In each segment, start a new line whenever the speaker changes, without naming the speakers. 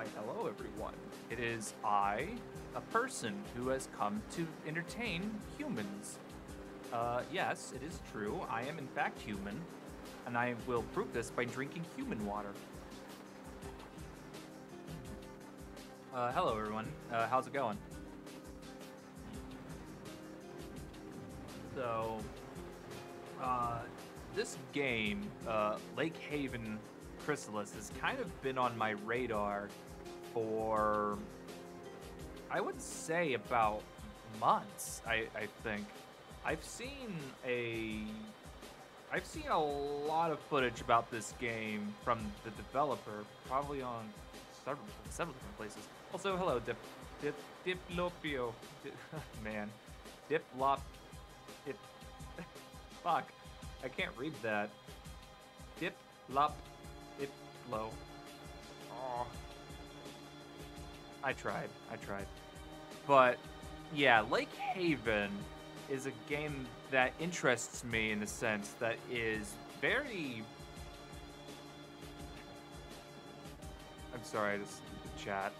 Why, hello everyone. It is I, a person who has come to entertain humans. Yes, it is true. I am in fact human, and I will prove this by drinking human water. Hello everyone. How's it going? So, uh, this game, Lake Haven Chrysalis, has kind of been on my radar for, I would say, about months. I think I've seen a I've seen a lot of footage about this game from the developer, probably on several different places. Also, hello, Diplopio, man, Diplop, Dip, fuck, I can't read that. Diplop, Diplo. Oh, I tried. But yeah, Lake Haven is a game that interests me in the sense that is very. I'm sorry, I just chat.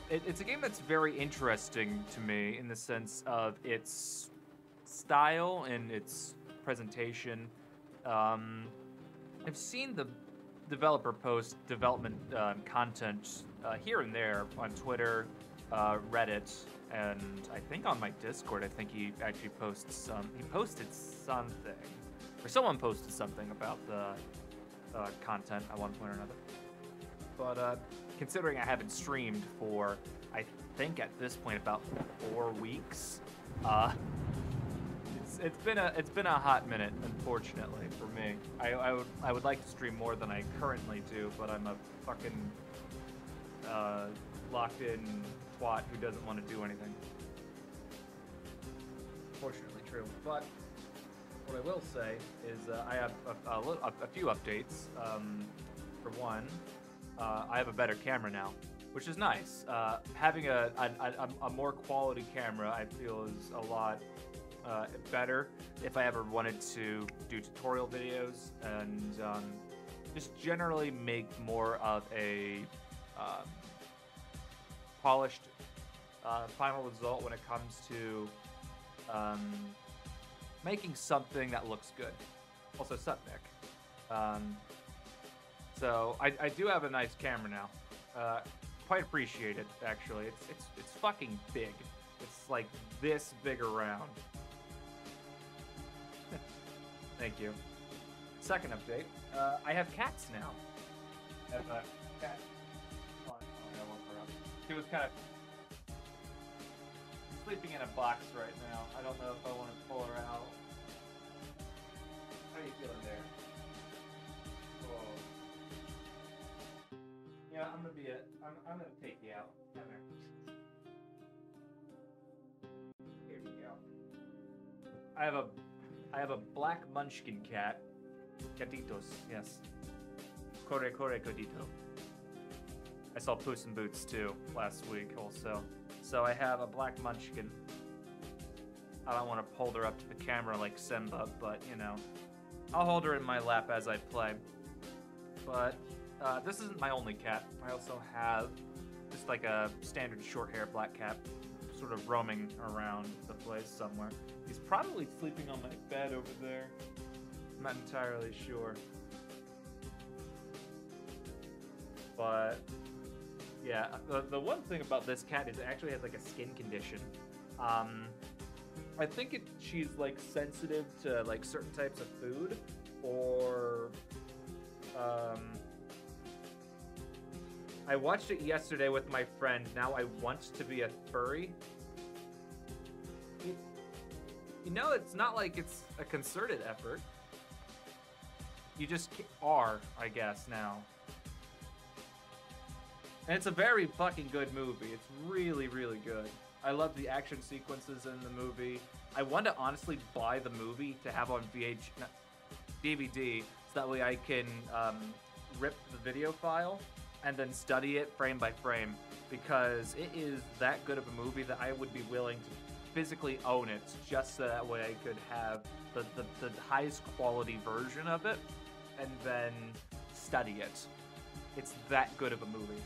It's a game that's very interesting to me in the sense of its style and its presentation. I've seen the developer post development content here and there on Twitter, Reddit, and I think on my Discord. I think he actually posts some. He posted something, or someone posted something about the content at one point or another. But considering I haven't streamed for, I think at this point about 4 weeks, it's been a hot minute, unfortunately for me. I would like to stream more than I currently do, but I'm a fucking locked in twat who doesn't want to do anything. Fortunately true. But what I will say is I have a few updates. For one, I have a better camera now, which is nice. Having a more quality camera, I feel, is a lot better if I ever wanted to do tutorial videos and just generally make more of a polished final result when it comes to making something that looks good. Also, sup, Nick. So I do have a nice camera now. Quite appreciate it, actually. It's fucking big. It's like this big around. Thank you. Second update. I have cats now. I have a cat. Oh, I woke her up. She was kind of sleeping in a box right now. I don't know if I want to pull her out. How are you feeling there? Whoa. Yeah, I'm gonna be it. I'm gonna take you out. Come here. Here we go. I have a black munchkin cat. Gatitos, yes. Corre codito. I saw Puss in Boots too last week also. So I have a black munchkin. I don't want to hold her up to the camera like Simba, but you know, I'll hold her in my lap as I play. But this isn't my only cat. I also have just like a standard short hair black cat sort of roaming around the place somewhere. He's probably sleeping on my bed over there. I'm not entirely sure. But yeah, the one thing about this cat is it actually has like a skin condition. I think she's like sensitive to like certain types of food, or I watched it yesterday with my friend. Now I want to be a furry. You know, it's not like it's a concerted effort. You just are, I guess, now. And it's a very fucking good movie. It's really, really good. I love the action sequences in the movie. I want to honestly buy the movie to have on DVD, so that way I can rip the video file and then study it frame by frame, because it is that good of a movie that I would be willing to physically own it just so that way I could have the highest quality version of it and then study it. It's that good of a movie.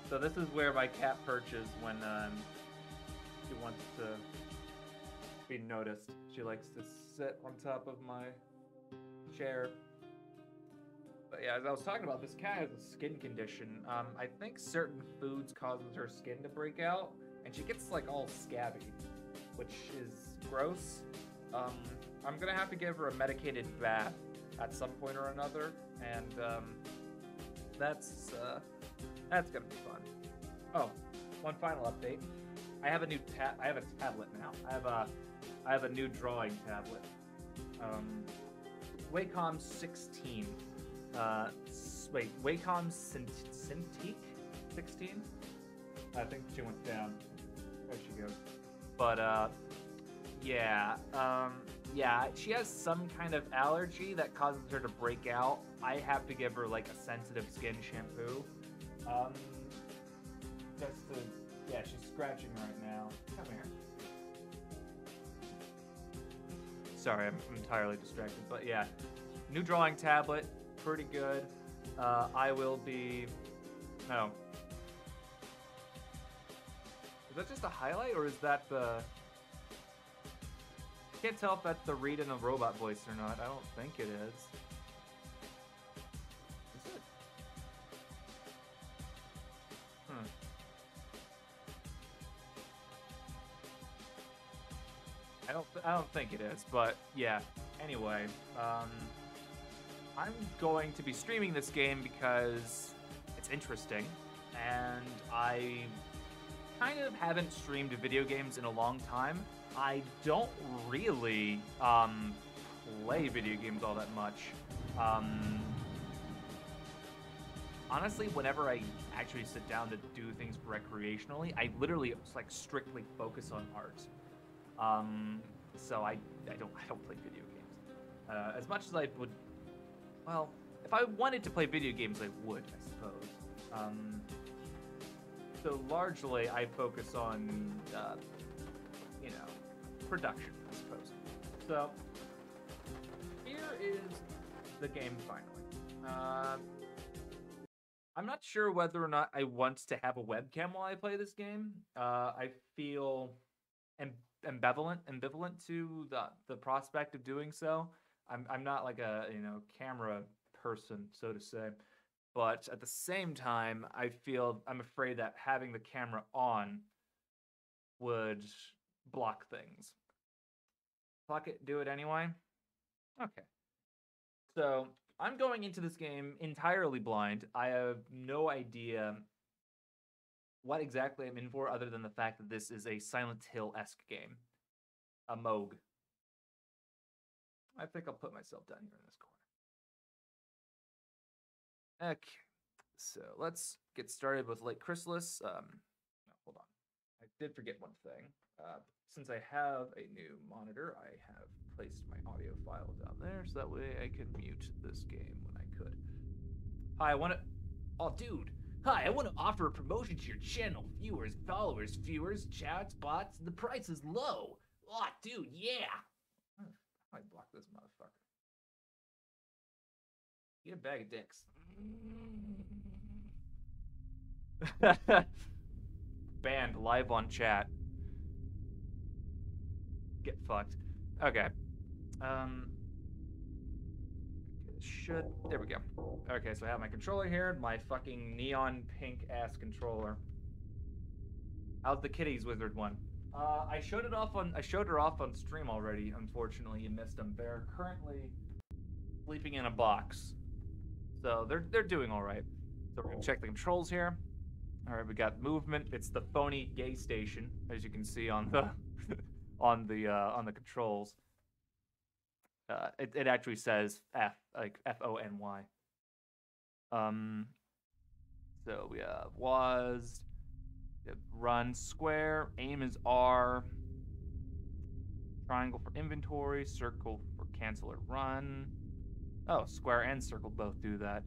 So this is where my cat perches when she wants to be noticed. She likes to sit on top of my chair. But yeah, as I was talking about, this cat has a skin condition. I think certain foods causes her skin to break out, and she gets like all scabby, which is gross. I'm gonna have to give her a medicated bath at some point or another, and that's gonna be fun. Oh, one final update. I have a new I have a tablet now. I have a new drawing tablet. Wacom 16. Wacom Cintiq 16? I think she went down. There she goes. But, yeah. Yeah, she has some kind of allergy that causes her to break out. I have to give her, like, a sensitive skin shampoo. Just to... Yeah, she's scratching right now. Come here. Sorry, I'm entirely distracted. But, yeah. New drawing tablet. Pretty good. I will be... No. Is that just a highlight, or is that the... I can't tell if that's the read in a robot voice or not. I don't think it is. Is it? I don't think it is, but yeah. Anyway, I'm going to be streaming this game because it's interesting, and I kind of haven't streamed video games in a long time. I don't really play video games all that much. Honestly, whenever I actually sit down to do things recreationally, I literally like strictly focus on art. So I don't play video games as much as I would. Well, if I wanted to play video games, I would, I suppose. So largely, I focus on, you know, production, I suppose. So here is the game finally. I'm not sure whether or not I want to have a webcam while I play this game. I feel ambivalent to the prospect of doing so. I'm not like a camera person, so to say, but at the same time, I'm afraid that having the camera on would block things. Fuck it, do it anyway. Okay. So I'm going into this game entirely blind. I have no idea what exactly I'm in for, other than the fact that this is a Silent Hill-esque game, a Moog. I think I'll put myself down here in this corner. Okay, so let's get started with Lake Chrysalis. No, hold on. I did forget one thing. Since I have a new monitor, I have placed my audio file down there, so that way I can mute this game when I could. Hi, I want to... Oh, dude. Hi, I want to offer a promotion to your channel. Viewers, chats, bots. The price is low. Oh, dude, yeah. I block this motherfucker. Eat a bag of dicks. Banned live on chat. Get fucked. Okay. There we go. Okay, so I have my controller here, my fucking neon pink ass controller. How's the kitties wizard one? I showed her off on stream already. Unfortunately, you missed them. They're currently sleeping in a box, so they're doing all right. So we're gonna check the controls here. All right, we got movement. It's the phony gay station, as you can see on the on the controls. It actually says F-O-N-Y. So we have run square, aim is R, triangle for inventory, circle for cancel or run. Oh, square and circle both do that.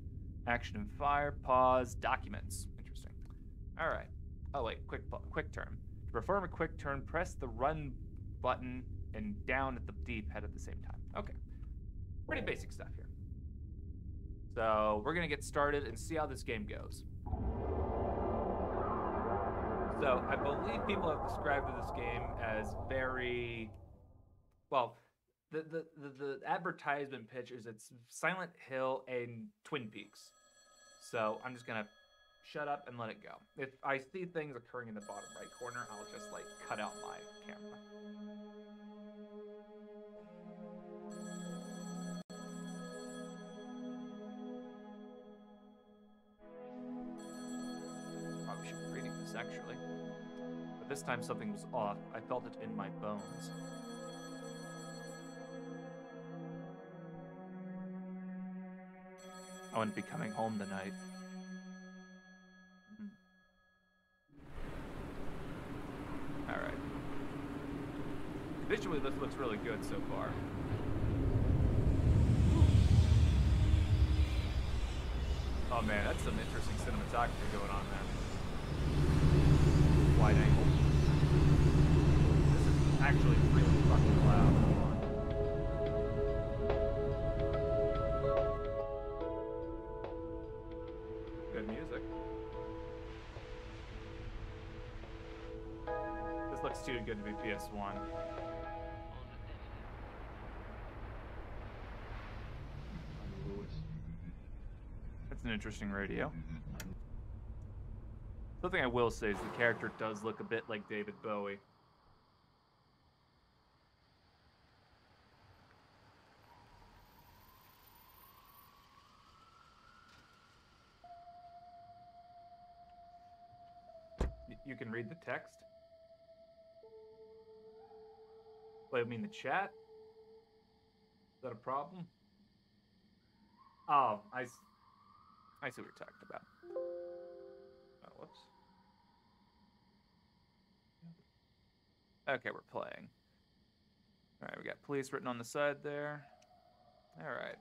Action and fire, pause, documents. Interesting. All right. Oh wait, quick turn. To perform a quick turn, press the run button and down at the D-pad at the same time. Okay. Pretty basic stuff here. So we're gonna get started and see how this game goes. So I believe people have described this game as very well. The advertisement pitch is it's Silent Hill and Twin Peaks. So I'm just gonna shut up and let it go. If I see things occurring in the bottom right corner, I'll just like cut out my camera. Probably should be reading this actually. But this time something was off. I felt it in my bones. I wouldn't be coming home tonight. Alright. Visually, this looks really good so far. Oh man, that's some interesting cinematography going on there. Wide angle. This is actually really fucking loud. Good music. This looks too good to be PS1. That's an interesting radio. Something I will say is the character does look a bit like David Bowie. You can read the text? Wait, I mean the chat? Is that a problem? Oh, I see what you're talking about. Oh, whoops. Okay, we're playing. All right, we got police written on the side there. All right,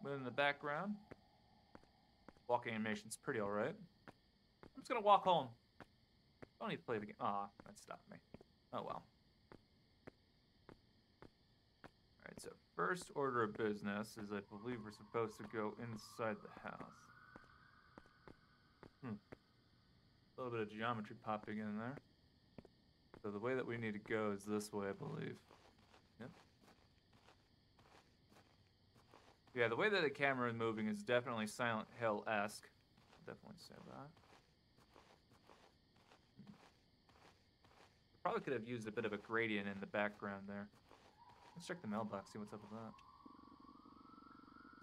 moving in the background. Walking animation's pretty all right. I'm just gonna walk home. Don't need to play the game. Aw, that stopped me. Oh well. All right, so first order of business is I believe we're supposed to go inside the house. A little bit of geometry popping in there. So the way that we need to go is this way, I believe. Yep. Yeah, the way that the camera is moving is definitely Silent Hill-esque. Definitely say that. Probably could have used a bit of a gradient in the background there. Let's check the mailbox, see what's up with that.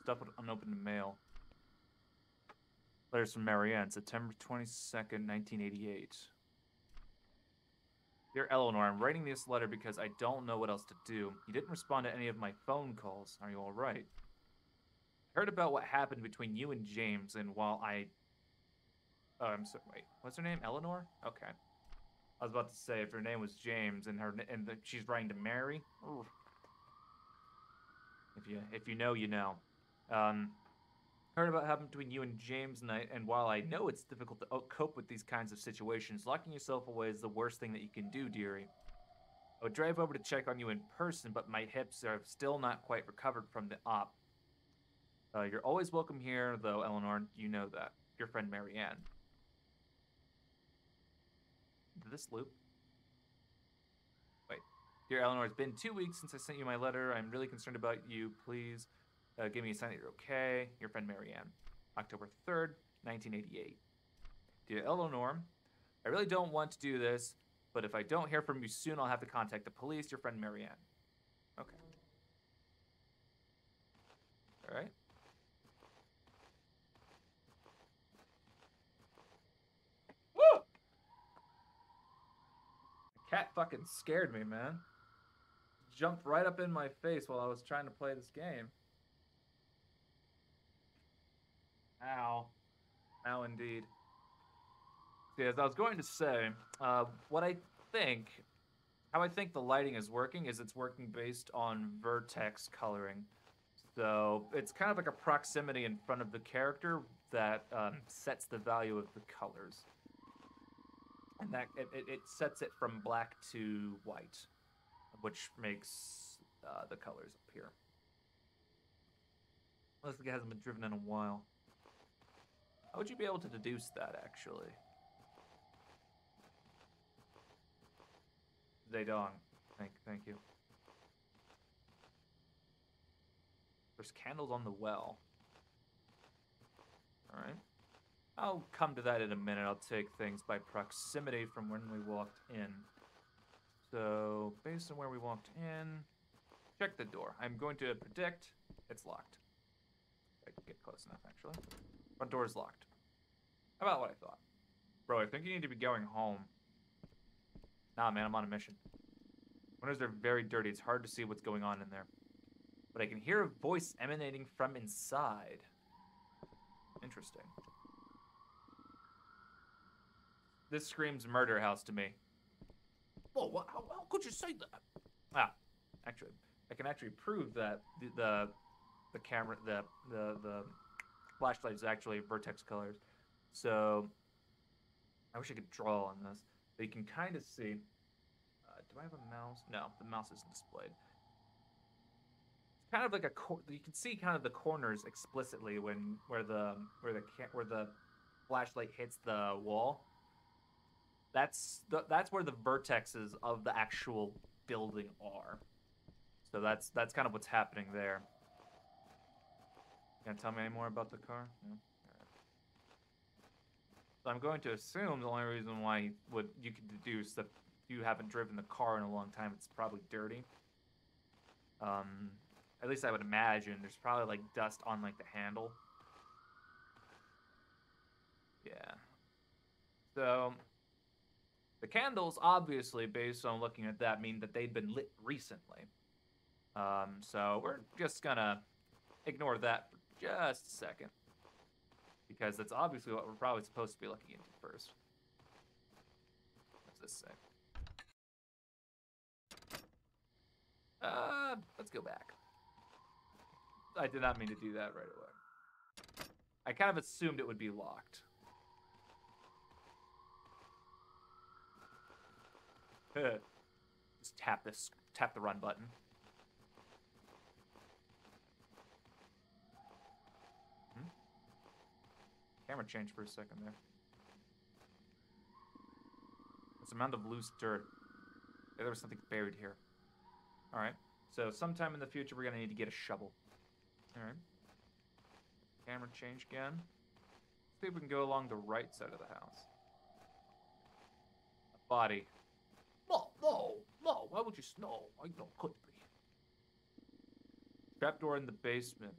Stuff with unopened mail. Letters from Marianne, September 22nd, 1988. Dear Eleanor, I'm writing this letter because I don't know what else to do. You didn't respond to any of my phone calls. Are you all right? I heard about what happened between you and James, and while I'm sorry, wait, what's her name? Eleanor? Okay. I was about to say, if her name was James and she's writing to Mary. Ooh. If you know, you know. Heard about what happened between you and James, and while I know it's difficult to cope with these kinds of situations, locking yourself away is the worst thing that you can do, dearie. I would drive over to check on you in person, but my hips are still not quite recovered from the op. You're always welcome here, though, Eleanor. You know that. Your friend Marianne. Did this loop? Wait. Dear Eleanor, it's been 2 weeks since I sent you my letter. I'm really concerned about you. Please give me a sign that you're okay. Your friend Marianne. October 3rd, 1988. Dear Eleanor, I really don't want to do this, but if I don't hear from you soon, I'll have to contact the police. Your friend Marianne. Okay. All right. Woo! The cat fucking scared me, man. Jumped right up in my face while I was trying to play this game. Ow. Ow, indeed. See, as I was going to say, what I think, how I think the lighting is working is it's working based on vertex coloring. So it's kind of like a proximity in front of the character that sets the value of the colors. And that it sets it from black to white, which makes the colors appear. Looks like it hasn't been driven in a while. How would you be able to deduce that, actually? Zedong. Thank you. There's candles on the well. All right. I'll come to that in a minute. I'll take things by proximity from when we walked in. So, based on where we walked in, check the door. I'm going to predict it's locked. I can get close enough, actually. Front door is locked. How about what I thought? Bro, I think you need to be going home. Nah, man, I'm on a mission. Windows are very dirty. It's hard to see what's going on in there. But I can hear a voice emanating from inside. Interesting. This screams murder house to me. Whoa, how could you say that? Ah, actually, I can actually prove that the camera, the flashlight is actually vertex colors. So, I wish I could draw on this. But you can kind of see. Do I have a mouse? No, the mouse isn't displayed. It's kind of like you can see kind of the corners explicitly where the flashlight hits the wall. That's where the vertexes of the actual building are. So that's kind of what's happening there. Can't tell me any more about the car? No? Right. So I'm going to assume the only reason why you could deduce that you haven't driven the car in a long time, it's probably dirty. At least I would imagine there's probably like dust on like the handle. Yeah. So the candles, obviously, based on looking at that, mean that they'd been lit recently. So we're just gonna ignore that for just a second. Because that's obviously what we're probably supposed to be looking into first. What's this say? Let's go back. I did not mean to do that right away. I kind of assumed it would be locked. Just tap the run button. Camera changed for a second there. This amount of loose dirt. Yeah, there was something buried here. Alright, so sometime in the future we're gonna need to get a shovel. Alright. Camera change again. Let's see if we can go along the right side of the house. A body. No, why would you snow? I don't could be. Trapdoor in the basement.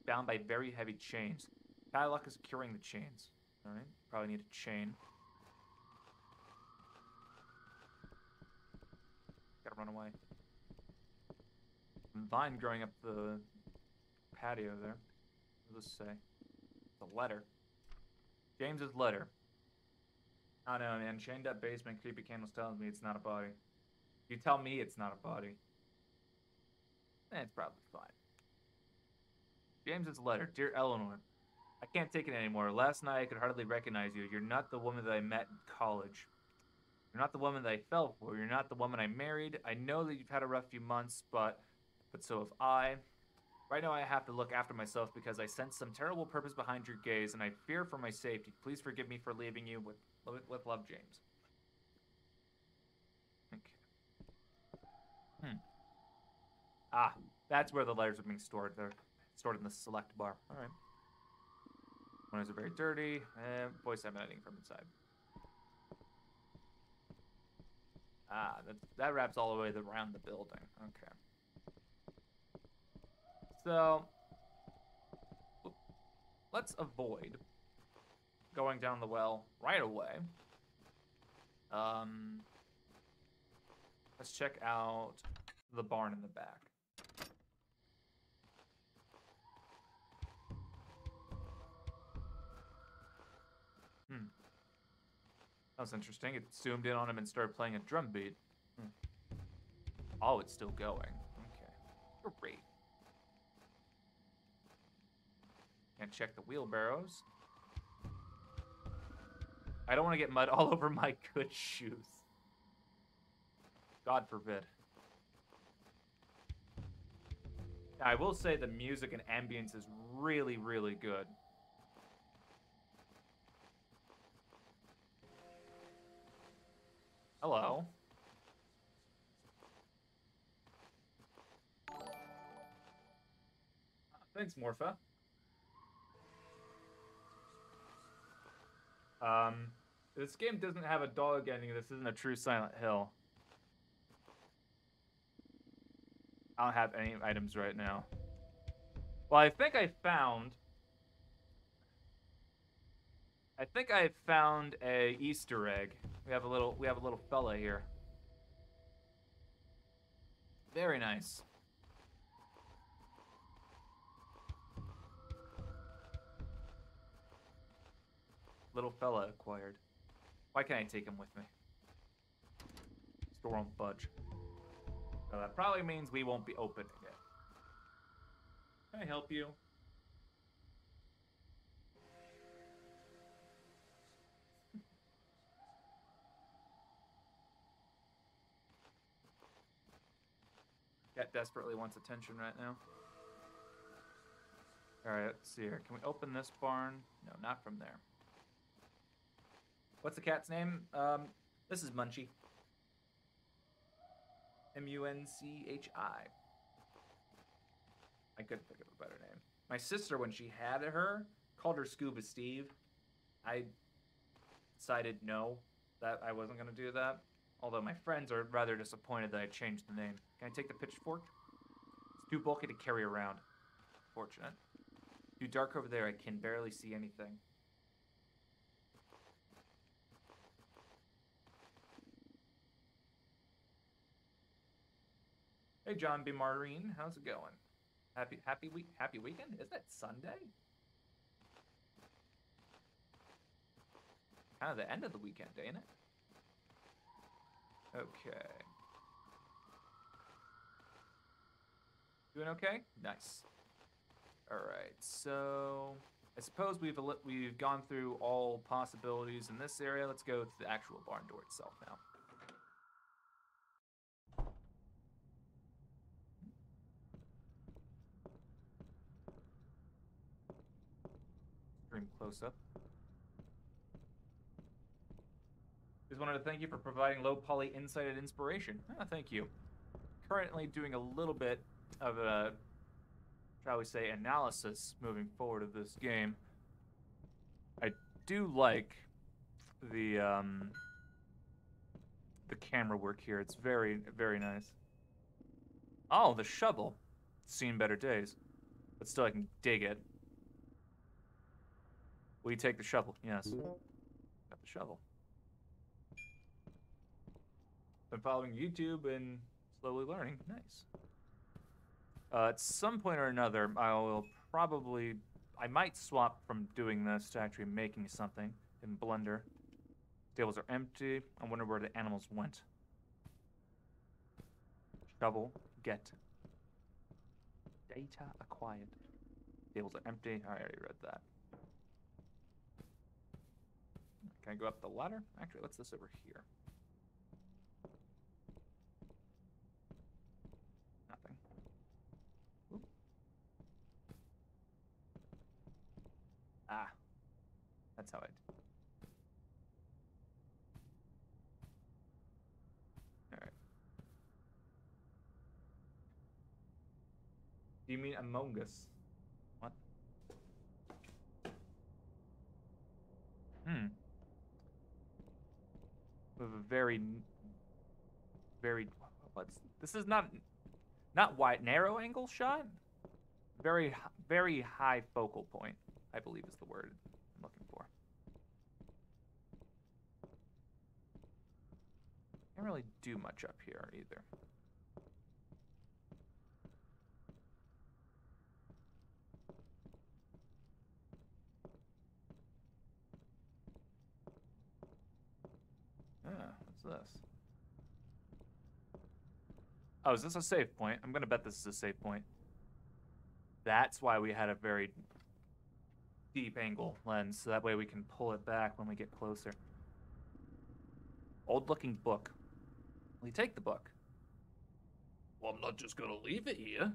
Bound by very heavy chains. Padlock is securing the chains. Alright, probably need a chain. Gotta run away. Vine growing up the patio there. What does this say? It's a letter. James's letter. I don't know, man. Chained up basement, creepy candles telling me it's not a body. You tell me it's not a body. It's probably fine. James's letter. Dear Eleanor, I can't take it anymore. Last night I could hardly recognize you. You're not the woman that I met in college. You're not the woman that I fell for. You're not the woman I married. I know that you've had a rough few months, but so have I. Right now I have to look after myself because I sense some terrible purpose behind your gaze, and I fear for my safety. Please forgive me for leaving you. With love, James. Okay. Ah, that's where the letters are being stored. They're stored in the select bar. All right. Windows are very dirty, and voice emanating from inside. Ah, that wraps all the way around the building. Okay. So, let's avoid going down the well right away. Let's check out the barn in the back. That was interesting. It zoomed in on him and started playing a drum beat. Oh, it's still going. Okay. Great. And check the wheelbarrows. I don't want to get mud all over my good shoes. God forbid. I will say the music and ambience is really, really good. Hello. Thanks, Morpha. This game doesn't have a dog ending. This isn't a true Silent Hill. I don't have any items right now. Well, I think I found a Easter egg. We have a little fella here. Very nice. Little fella acquired. Why can't I take him with me? Store won't budge. So that probably means we won't be opening it. Can I help you? Cat desperately wants attention right now. Alright, let's see here. Can we open this barn? No, not from there. What's the cat's name? This is Munchie. M-U-N-C-H-I. I couldn't think of a better name. My sister, when she had her, called her Scuba Steve. I decided no, that I wasn't going to do that. Although my friends are rather disappointed that I changed the name. Can I take the pitchfork? It's too bulky to carry around. Fortunate. Too dark over there, I can barely see anything. Hey, John B. Marine, how's it going? Happy weekend? Is that Sunday? Kind of the end of the weekend, ain't it? Okay. Doing okay? Nice. All right. So I suppose we've gone through all possibilities in this area. Let's go to the actual barn door itself now. Stream close up. Just wanted to thank you for providing low poly insight and inspiration. Thank you. Currently doing a little bit of a, shall we say, analysis moving forward of this game. I do like the camera work here. It's very, very nice. Oh, the shovel. Seen better days. But still, I can dig it. Will you take the shovel? Yes. Got the shovel. Been following YouTube and slowly learning. Nice. At some point or another, I might swap from doing this to actually making something in Blender. Tables are empty. I wonder where the animals went. Shovel, get. Data acquired. Tables are empty. I already read that. Can I go up the ladder? Actually, what's this over here? Nothing. Oop. Ah. That's how I do. Alright. Do you mean Among Us? What? With a very, this is not wide, narrow angle shot. Very, very high focal point, I believe is the word I'm looking for. Can't really do much up here either. What's this? Oh, is this a save point? I'm gonna bet this is a save point. That's why we had a very deep angle lens, so that way we can pull it back when we get closer. Old-looking book. Will you take the book? Well, I'm not just gonna leave it here.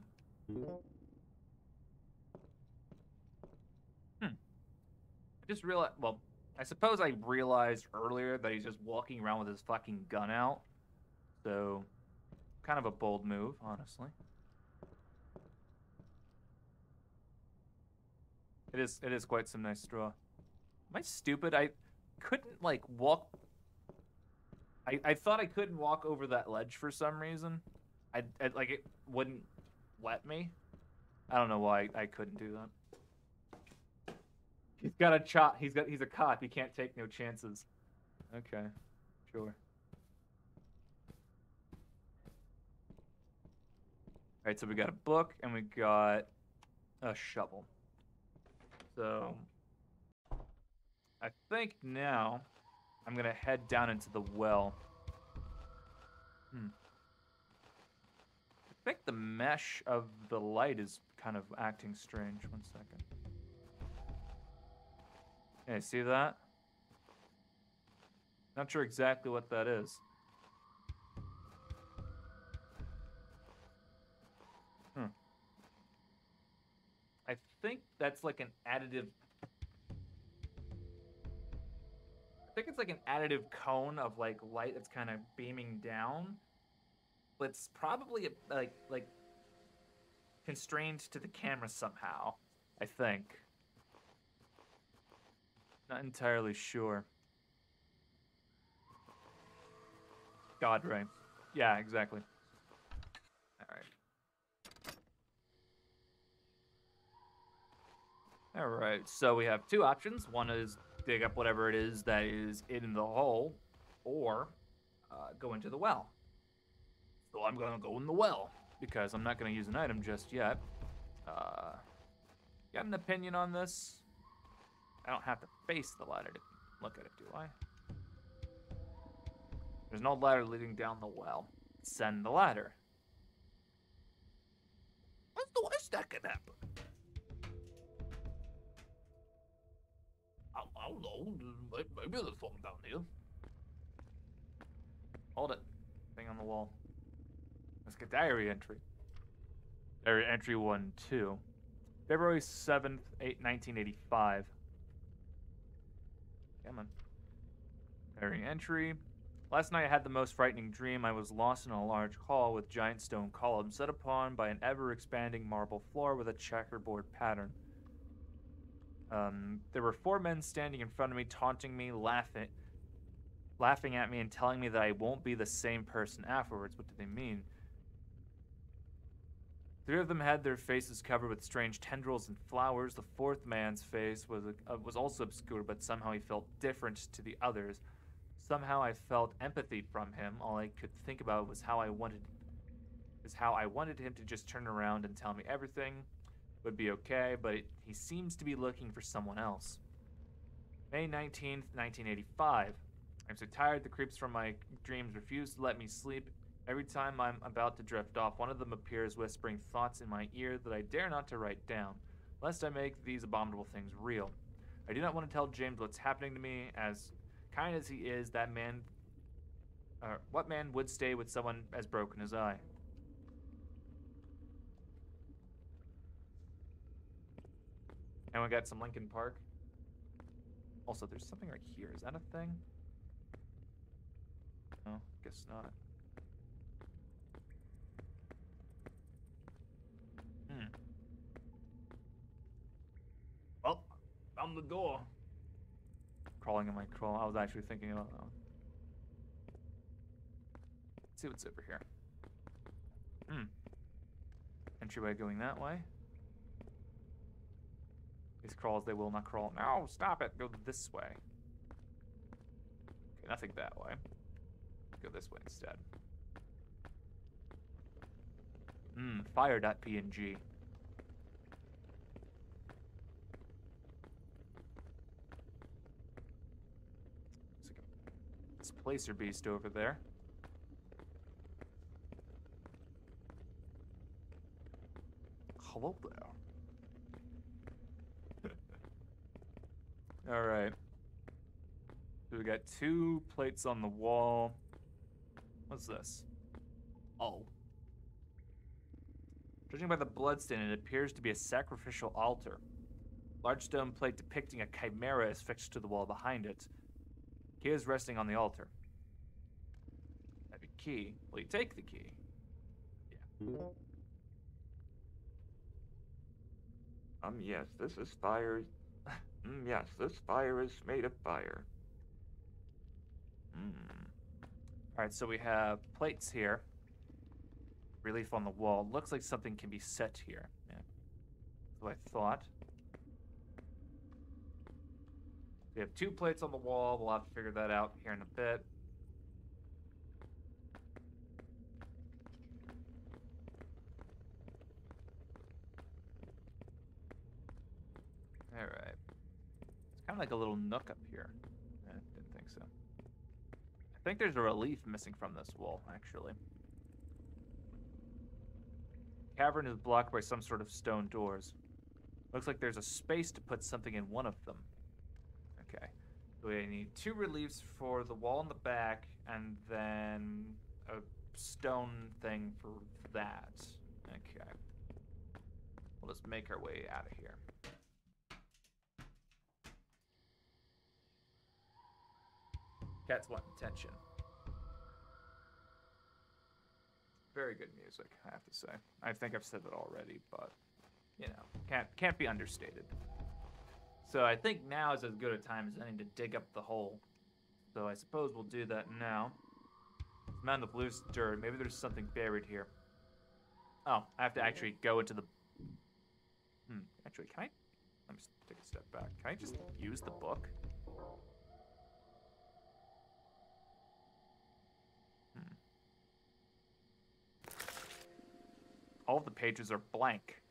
I just realized, well, I suppose I realized earlier that he's just walking around with his fucking gun out. So, kind of a bold move, honestly. It is quite some nice straw. Am I stupid? I couldn't like walk. I thought I couldn't walk over that ledge for some reason. I like it wouldn't let me. I don't know why I couldn't do that. He's got a chop. He's a cop. He can't take no chances. Okay, sure. All right, so we got a book and we got a shovel. So I think now I'm gonna head down into the well. I think the mesh of the light is kind of acting strange. 1 second. Hey, see that? Not sure exactly what that is. I think that's like an additive. I think it's like an additive cone of like light that's kind of beaming down. But it's probably like constrained to the camera somehow. I think. Not entirely sure. God, right. Yeah, exactly. All right. All right. So we have two options. One is dig up whatever it is that is in the hole, or go into the well. So I'm gonna go in the well because I'm not gonna use an item just yet. Got an opinion on this? I don't have to face the ladder to look at it, do I? There's no ladder leading down the well. Send the ladder. What's the worst that could happen? I don't know. Maybe there's something down here. Hold it. Thing on the wall. Let's get diary entry. Diary entry 1-2. February 7th, 1985. Come on. Diary entry. Last night I had the most frightening dream. I was lost in a large hall with giant stone columns set upon by an ever-expanding marble floor with a checkerboard pattern. There were 4 men standing in front of me, taunting me, laughing at me, and telling me that I won't be the same person afterwards. What do they mean? 3 of them had their faces covered with strange tendrils and flowers. The 4th man's face was also obscured, but somehow he felt different to the others. Somehow I felt empathy from him. All I could think about was how I wanted him to just turn around and tell me everything would be okay, but he seems to be looking for someone else. May 19th, 1985. I'm so tired the creeps from my dreams refuse to let me sleep. Every time I'm about to drift off, one of them appears whispering thoughts in my ear that I dare not to write down, lest I make these abominable things real. I do not want to tell James what's happening to me. As kind as he is, what man would stay with someone as broken as I? And we got some Lincoln Park. Also, there's something right here. Is that a thing? No, guess not. Well, found the door. Crawling in my crawl. I was actually thinking about that one. Let's see what's over here. Entryway going that way. These crawls, they will not crawl. No, stop it. Go this way. Okay, nothing that way. Go this way instead. Fire.png. This placer beast over there. Hello there. All right. So we got 2 plates on the wall. What's this? Oh. Judging by the bloodstain, it appears to be a sacrificial altar. Large stone plate depicting a chimera is fixed to the wall behind it. Key is resting on the altar. That'd be key. Will you take the key? Yeah.
Yes, this is fire. Yes, this fire is made of fire. Hmm.
All right, so we have plates here. Relief on the wall. Looks like something can be set here. Yeah, that's what I thought. We have 2 plates on the wall. We'll have to figure that out here in a bit. All right. It's kind of like a little nook up here. Didn't think so. I think there's a relief missing from this wall, actually. Cavern is blocked by some sort of stone doors. Looks like there's a space to put something in one of them. Okay. So we need 2 reliefs for the wall in the back, and then a stone thing for that. Okay. We'll just make our way out of here. Cats want attention. Very good music, I have to say. I think I've said that already, but you know, can't be understated. So I think now is as good a time as any to dig up the hole. So I suppose we'll do that now. I'm on the blue dirt. Maybe there's something buried here. Oh, I have to actually go into the. Actually, can I? Let me take a step back. Can I just use the book? All of the pages are blank.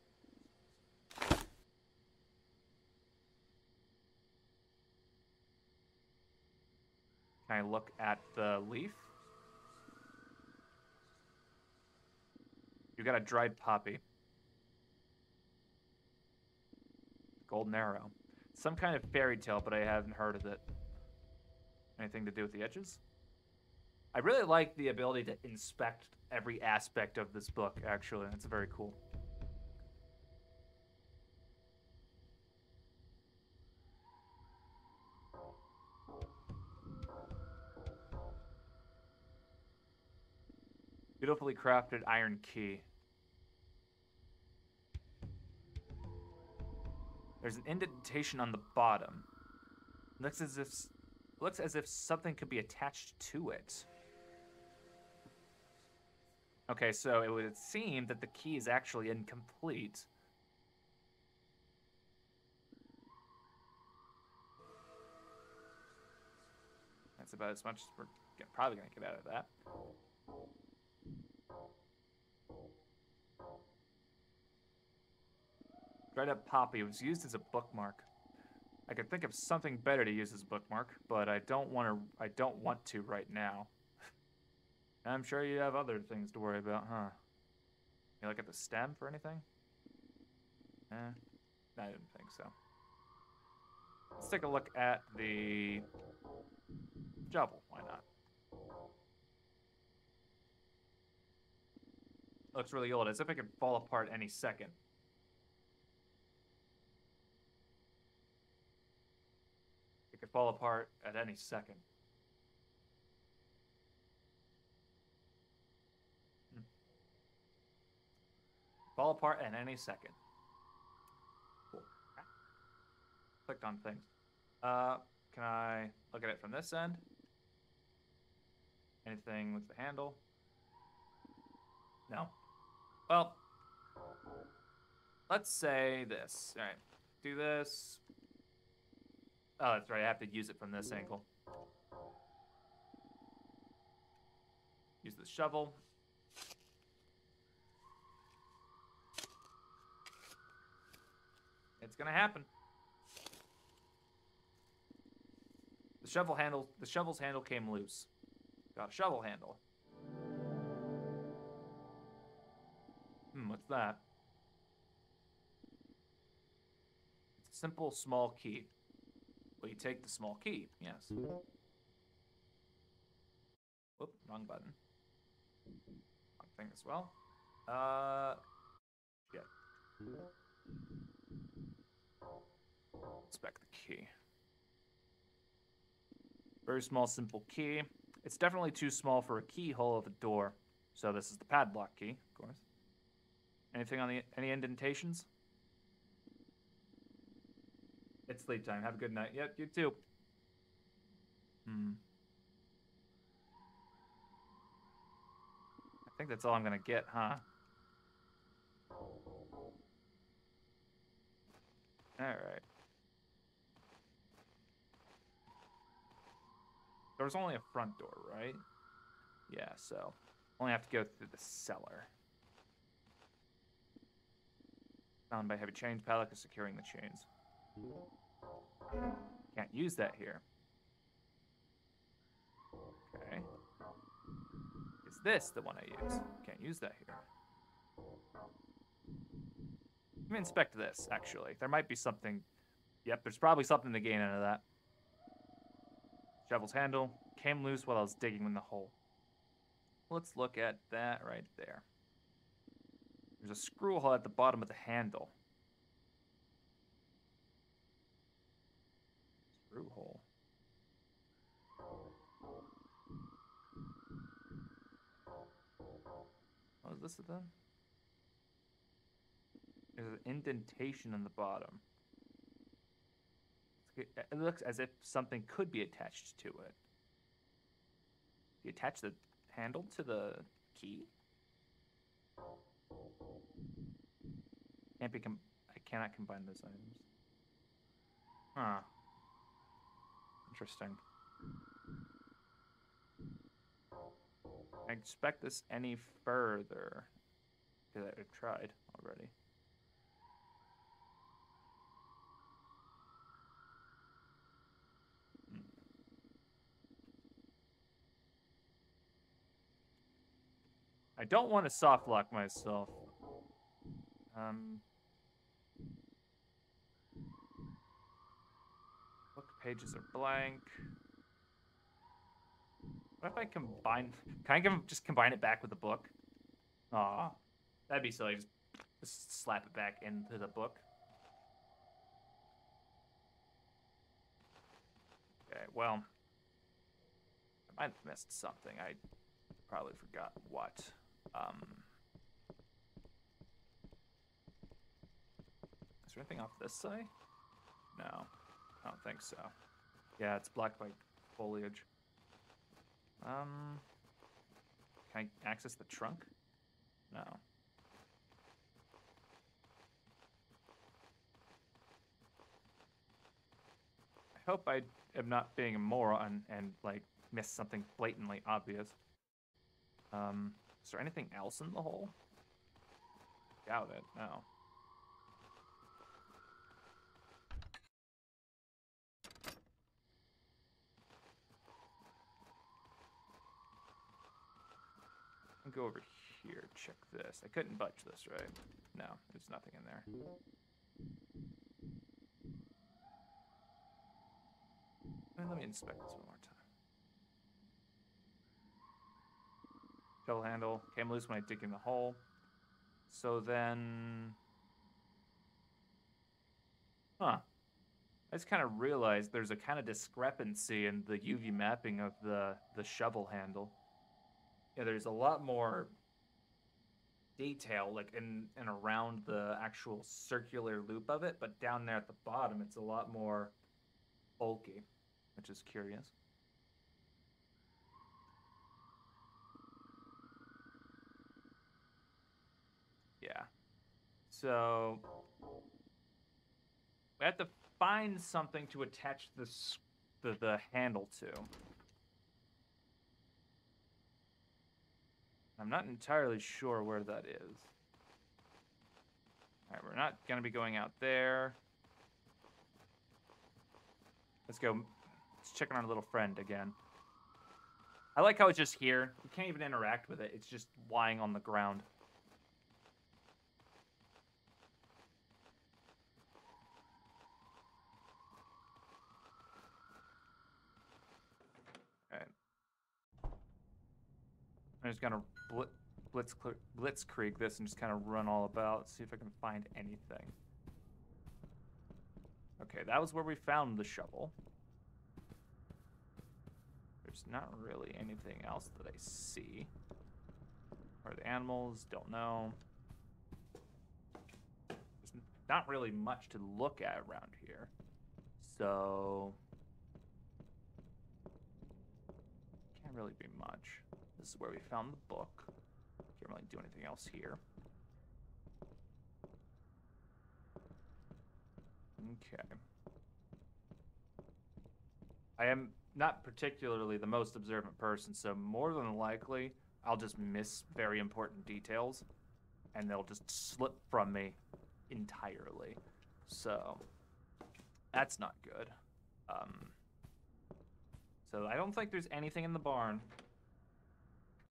Can I look at the leaf? You got a dried poppy. Golden arrow. Some kind of fairy tale, but I haven't heard of it. Anything to do with the edges? I really like the ability to inspect every aspect of this book, actually. That's very cool. Beautifully crafted iron key. There's an indentation on the bottom. Looks as if something could be attached to it. Okay, so it would seem that the key is actually incomplete. That's about as much as we're probably going to get out of that. Dried up poppy was used as a bookmark. I could think of something better to use as a bookmark, but I don't want to right now. I'm sure you have other things to worry about, huh? You look at the stem for anything? I didn't think so. Let's take a look at the shovel. Why not? Looks really old, as if it could fall apart any second. It could fall apart at any second. Fall apart at any second. Cool. Okay. Clicked on things. Can I look at it from this end? Anything with the handle? No. Well, let's say this. All right. Do this. Oh, that's right. I have to use it from this angle. Use the shovel. It's gonna happen. The shovel's handle came loose. Got a shovel handle. What's that? It's a simple small key. Well, you take the small key, yes. Whoop, wrong button. Wrong thing as well. Yeah. Inspect the key. Very small, simple key. It's definitely too small for a keyhole of a door. So this is the padlock key, of course. Anything on any indentations? It's sleep time. Have a good night. Yep, you too. I think that's all I'm gonna get, huh? Alright. There's only a front door, right? Yeah, so only have to go through the cellar. Found by heavy chains. Padlock is securing the chains. Can't use that here. Okay. Is this the one I use? Can't use that here. Let me inspect this, actually. There might be something. Yep, there's probably something to gain out of that. Shovel's handle came loose while I was digging in the hole. Let's look at that right there. There's a screw hole at the bottom of the handle. Screw hole. What is this then? There's an indentation in the bottom. It looks as if something could be attached to it. You attach the handle to the key? I cannot combine those items. Huh. Interesting. I expect this any further. Because I've tried already. I don't want to soft lock myself. Book pages are blank. What if I combine? Can I just combine it back with the book? Aw, that'd be silly. Just slap it back into the book. Okay, well, I might have missed something. I probably forgot what. Is there anything off this side? No, I don't think so. Yeah, it's blocked by foliage. Can I access the trunk? No. I hope I am not being a moron and, like, miss something blatantly obvious. Is there anything else in the hole? Doubt it, no. I'll go over here, check this. I couldn't budge this, right? No, there's nothing in there. And let me inspect this one more time. Shovel handle came loose when I dig in the hole. So then... Huh. I just kind of realized there's a kind of discrepancy in the UV mapping of the shovel handle. Yeah, there's a lot more detail, like in and around the actual circular loop of it, but down there at the bottom, it's a lot more bulky, which is curious. Yeah. So we have to find something to attach the handle to. I'm not entirely sure where that is. All right, we're not going to be going out there. Let's go. Let's check on our little friend again. I like how it's just here. We can't even interact with it. It's just lying on the ground. All right. I'm just going to blitzkrieg this and just kind of run all about, see if I can find anything. Okay, that was where we found the shovel. There's not really anything else that I see. Or the animals, don't know. There's not really much to look at around here. So can't really be much. This is where we found the book. Can't really do anything else here. Okay. I am not particularly the most observant person, so more than likely, I'll just miss very important details, and they'll just slip from me entirely. So, that's not good. So I don't think there's anything in the barn.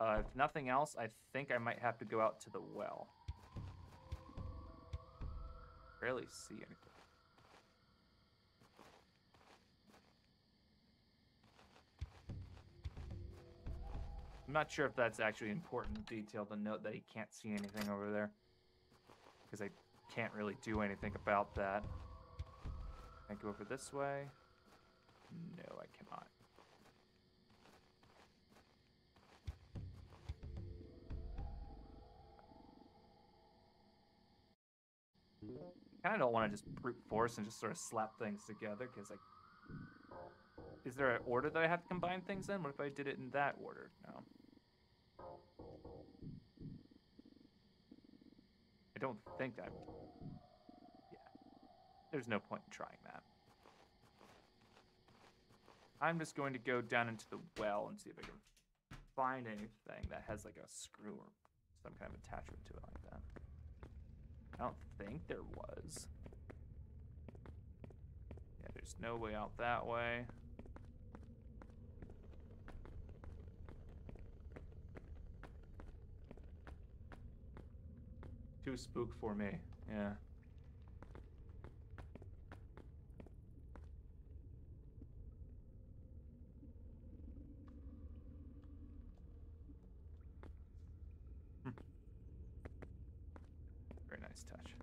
If nothing else, I think I might have to go out to the well. Barely see anything. I'm not sure if that's actually important detail to note that he can't see anything over there. Because I can't really do anything about that. Can I go over this way? No, I cannot. I kind of don't want to just brute force and just sort of slap things together, because, like, is there an order that I have to combine things in? What if I did it in that order? No. I don't think that. Yeah. There's no point in trying that. I'm just going to go down into the well and see if I can find anything that has, like, a screw or some kind of attachment to it like that. I don't think there was. Yeah, there's no way out that way. Too spook for me, yeah. Very nice touch.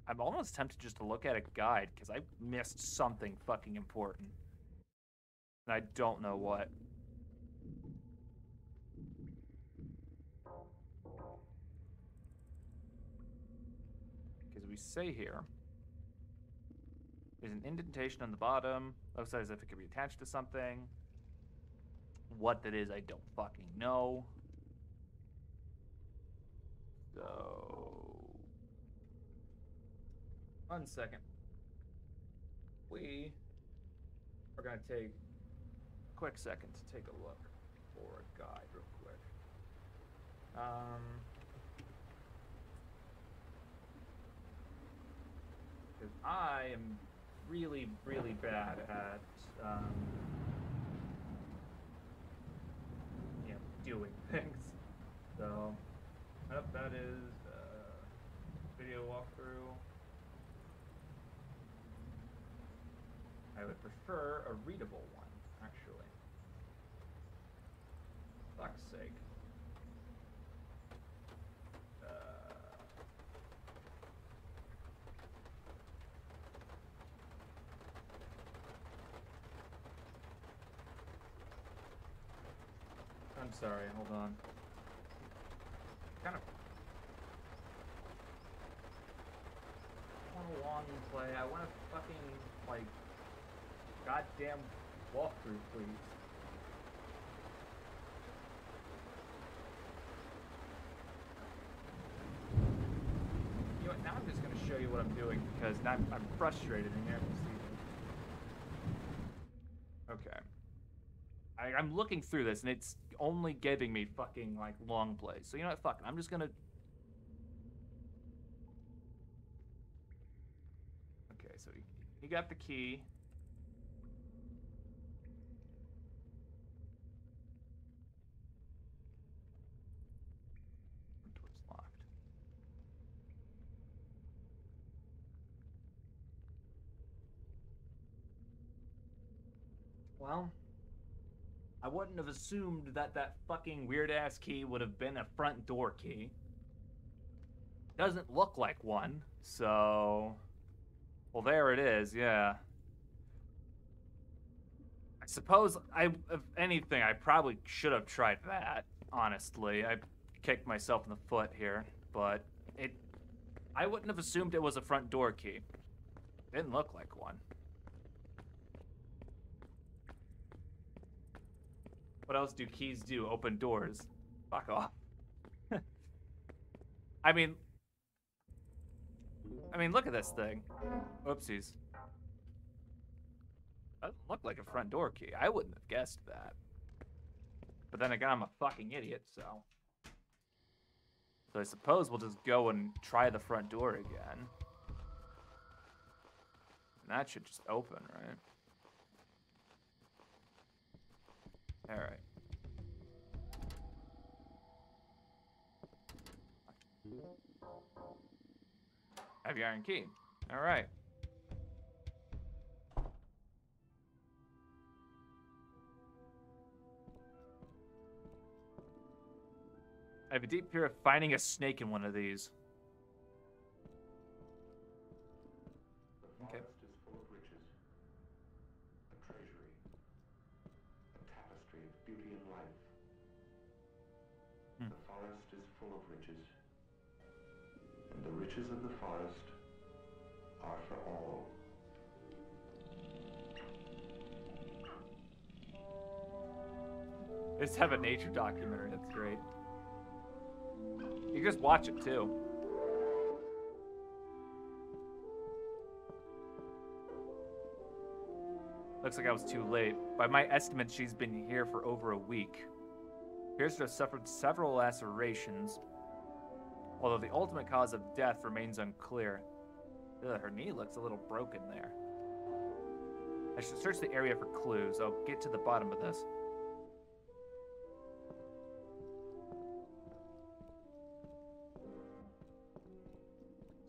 I'm almost tempted just to look at a guide, because I missed something fucking important. And I don't know what. Because we say here, there's an indentation on the bottom. Looks as if it could be attached to something. What that is, I don't fucking know. So, 1 second. We are going to take a quick second to take a look for a guide real quick. Because I am really, really bad at, you know, doing things. So, that is video walkthrough. I would prefer a readable one, actually. Fuck's sake. I'm sorry, hold on. Kind of want a long play. I want a fucking, like, goddamn walkthrough, please. You know what, now I'm just going to show you what I'm doing, because now I'm frustrated and you're able to see it. Okay. I'm looking through this, and it's only giving me fucking, like, long plays. So, you know what, fuck it. I'm just gonna... Okay, so you got the key. The door's locked. Well... I wouldn't have assumed that that fucking weird-ass key would have been a front door key. Doesn't look like one, so... Well, there it is, yeah. I suppose, if anything, I probably should have tried that, honestly. I kicked myself in the foot here, but I wouldn't have assumed it was a front door key. Didn't look like one. What else do keys do? Open doors. Fuck off. I mean, look at this thing. Oopsies. Doesn't look like a front door key. I wouldn't have guessed that. But then again, I'm a fucking idiot, so. So I suppose we'll just go and try the front door again. And that should just open, right? Alright. Heavy iron key. Alright. I have a deep fear of finding a snake in one of these.
The forest is full of riches, a treasury, a tapestry of beauty and life. The forest is full of riches, and the riches of the forest are for all.
They just have a nature documentary. That's great. You can just watch it too. Looks like I was too late. By my estimate, she's been here for over a week. Appears to have suffered several lacerations, although the ultimate cause of death remains unclear. Ugh, her knee looks a little broken there. I should search the area for clues. I'll get to the bottom of this.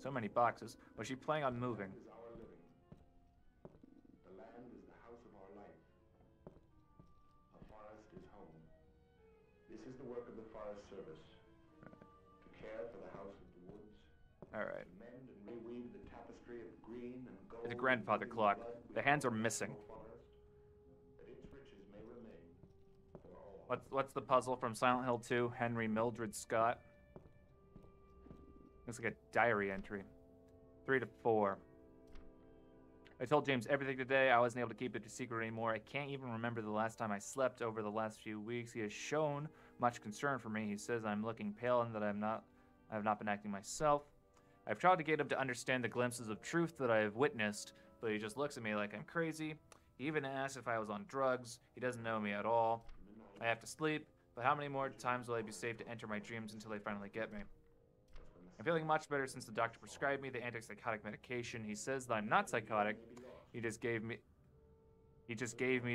So many boxes. Was she planning on moving?
Is our living. The land is the house of our life. A forest is home. This is the work of the Forest Service. To care for the house of the woods.
Alright.
To mend and reweave the tapestry of green and gold.
The grandfather clock. The hands are missing.
Forest, that its riches may remain for all.
What's the puzzle from Silent Hill 2? Henry Mildred Scott. Looks like a diary entry. 3 to 4. I told James everything today. I wasn't able to keep it a secret anymore. I can't even remember the last time I slept over the last few weeks. He has shown much concern for me. He says I'm looking pale and that I have not been acting myself. I've tried to get him to understand the glimpses of truth that I have witnessed, but he just looks at me like I'm crazy. He even asks if I was on drugs. He doesn't know me at all. I have to sleep, but how many more times will I be safe to enter my dreams until they finally get me? I'm feeling much better since the doctor prescribed me the antipsychotic medication. He says that I'm not psychotic. He just gave me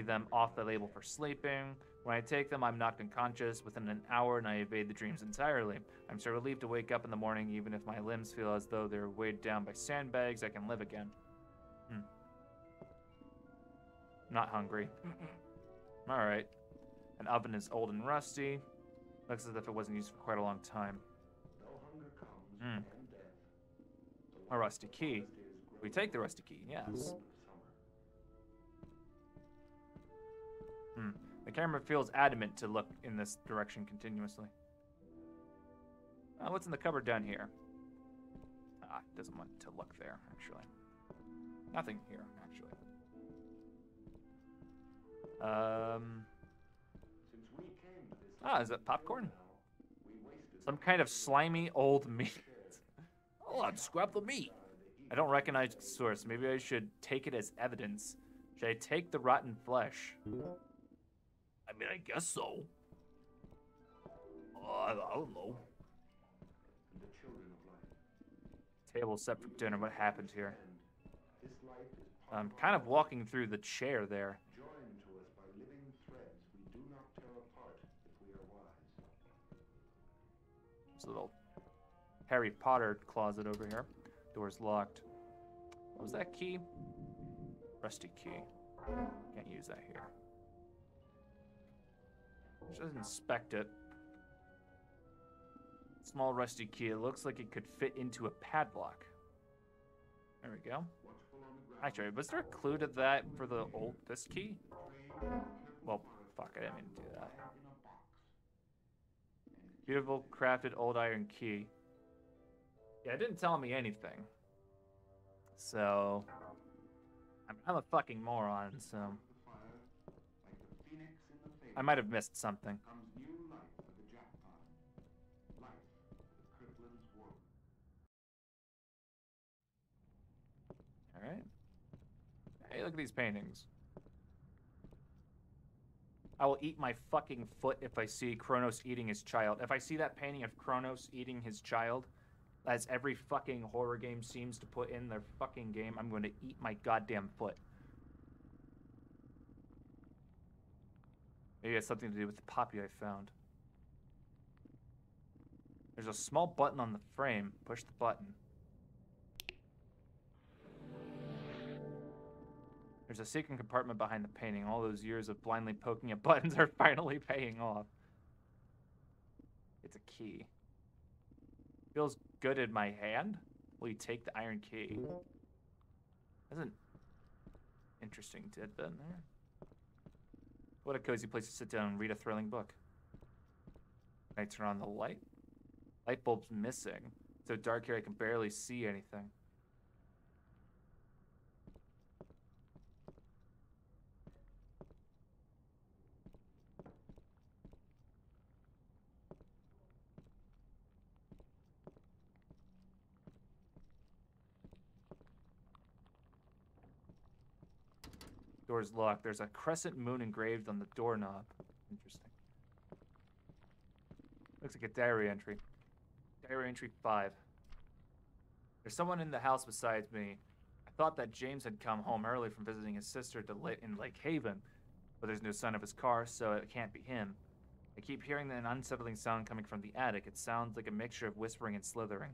them off the label for sleeping. When I take them, I'm knocked unconscious within an hour and I evade the dreams entirely. I'm so relieved to wake up in the morning, even if my limbs feel as though they're weighed down by sandbags, I can live again. Not hungry. Alright. An oven is old and rusty. Looks as if it wasn't used for quite a long time. A rusty key. We take the rusty key, yes. The camera feels adamant to look in this direction continuously. What's in the cupboard down here? It doesn't want to look there, actually. Nothing here, actually. Is that popcorn? Some kind of slimy old meat. Oh, let's grab the meat. I don't recognize the source. Maybe I should take it as evidence. Should I take the rotten flesh? I mean, I guess so. I don't know. Table set for dinner. What happened here? I'm kind of walking through the chair there.
Joined to us by living threads we do not tear apart if we are wise.
There's a little Harry Potter closet over here. Door's locked. What was that key? Rusty key. Can't use that here. Just inspect it. Small rusty key. It looks like it could fit into a padlock. There we go. Actually, was there a clue to that for this key? Well, fuck, I didn't mean to do that. Beautiful crafted old iron key. Yeah, it didn't tell me anything. So, I'm a fucking moron, so
The fire, like the phoenix in the
I
fable,
might have missed something.
comes new life for the jackpot. Life for the cripplin's woe.
All right. Hey, look at these paintings. I will eat my fucking foot if I see Kronos eating his child. If I see that painting of Kronos eating his child, as every fucking horror game seems to put in their fucking game, I'm going to eat my goddamn foot. Maybe it has something to do with the poppy I found. There's a small button on the frame. Push the button. There's a secret compartment behind the painting. All those years of blindly poking at buttons are finally paying off. It's a key. Feels good in my hand. Will you take the iron key? That's an interesting tidbit there. What a cozy place to sit down and read a thrilling book. Can I turn on the light? Light bulb's missing. So dark here I can barely see anything. Door's locked. There's a crescent moon engraved on the doorknob. Interesting. Looks like a diary entry. Diary entry 5. There's someone in the house besides me. I thought that James had come home early from visiting his sister in Lake Haven, but there's no sign of his car, so it can't be him. I keep hearing an unsettling sound coming from the attic. It sounds like a mixture of whispering and slithering.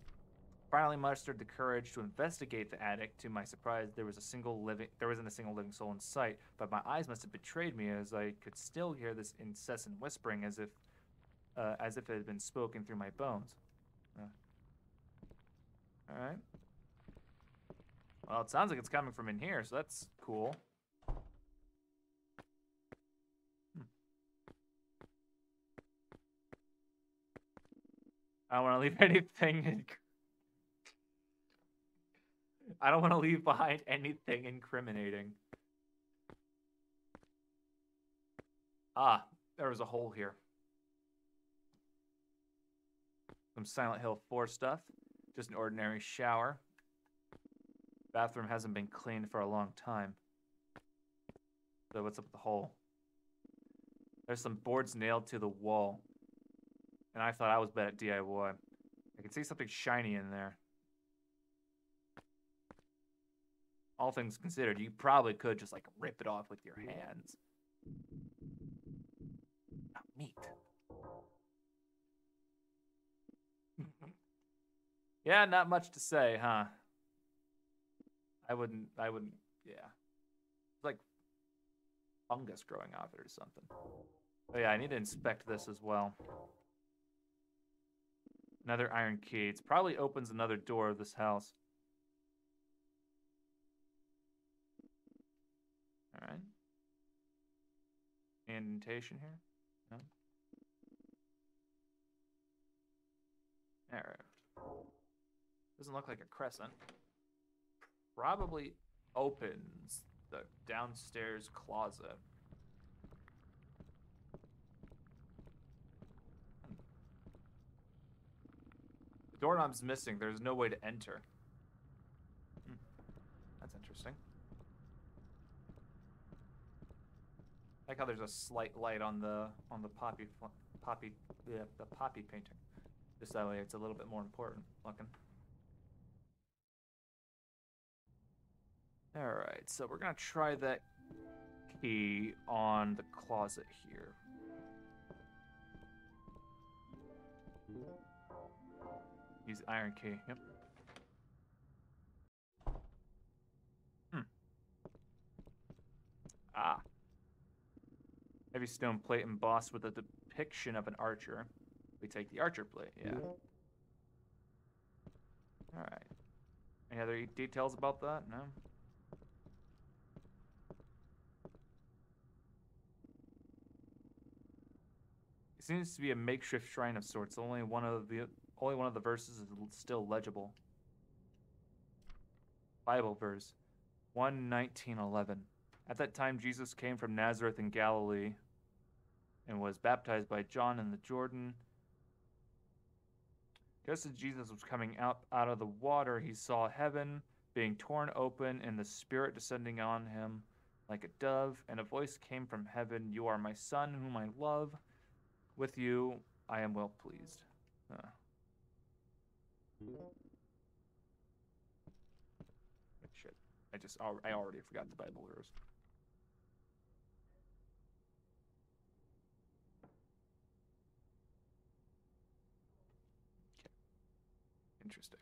Finally mustered the courage to investigate the attic. To my surprise, there wasn't a single living soul in sight, but my eyes must have betrayed me, as I could still hear this incessant whispering, as if it had been spoken through my bones. All right. Well, it sounds like it's coming from in here, so that's cool. I don't want to leave anything. I don't want to leave behind anything incriminating. Ah, there was a hole here. Some Silent Hill 4 stuff. Just an ordinary shower. Bathroom hasn't been cleaned for a long time. So what's up with the hole? There's some boards nailed to the wall. And I thought I was bad at DIY. I can see something shiny in there. All things considered, you probably could just like rip it off with your hands. Oh, neat. Yeah, not much to say, huh? I wouldn't, yeah. It's like fungus growing off it or something. Oh yeah, I need to inspect this as well. Another iron key. It probably opens another door of this house. All right. Indentation here? No? All right. Doesn't look like a crescent. Probably opens the downstairs closet. The doorknob's missing. There's no way to enter. That's interesting. I like how there's a slight light on the poppy painting. Just that way it's a little bit more important looking. Alright, so we're gonna try that key on the closet here. Use the iron key, yep. Ah. Heavy stone plate embossed with a depiction of an archer. We take the archer plate, yeah. Alright. Any other details about that? No? It seems to be a makeshift shrine of sorts. Only one of the verses is still legible. Bible verse. 1:19:11. At that time, Jesus came from Nazareth in Galilee and was baptized by John in the Jordan. Just as Jesus was coming out of the water, he saw heaven being torn open and the Spirit descending on him like a dove, and a voice came from heaven, "You are my Son, whom I love. With you I am well pleased." Shit. I already forgot the Bible verse. Okay. Interesting.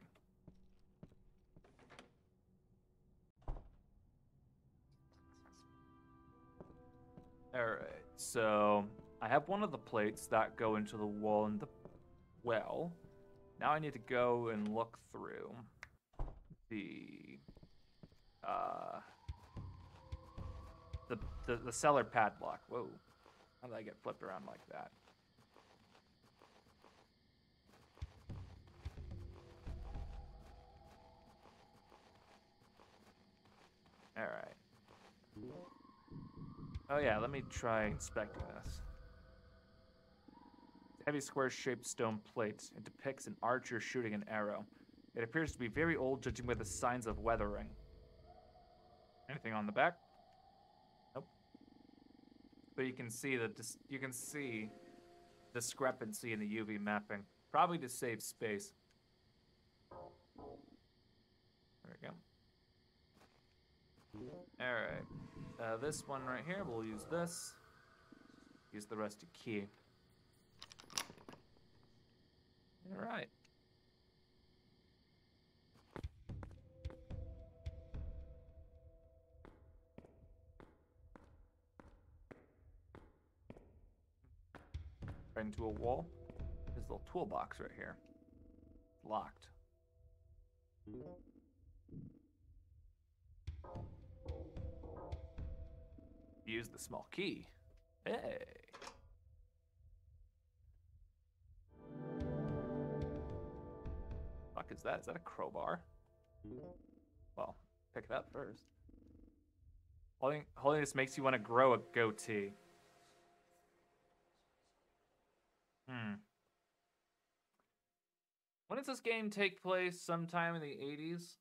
Alright, so I have one of the plates that go into the wall in the well. Now I need to go and look through the cellar padlock. Whoa. How did I get flipped around like that? Alright. Oh yeah, let me try inspecting this. Heavy square-shaped stone plate. It depicts an archer shooting an arrow. It appears to be very old, judging by the signs of weathering. Anything on the back? Nope. But you can see discrepancy in the UV mapping, probably to save space. There we go. All right. This one right here, we'll use this. Use the rusty key. All right. Right into a wall. There's a little toolbox right here. Locked. Use the small key. Hey. Fuck is that? Is that a crowbar? Well, pick it up first. Holiness makes you want to grow a goatee. When does this game take place? Sometime in the 80s?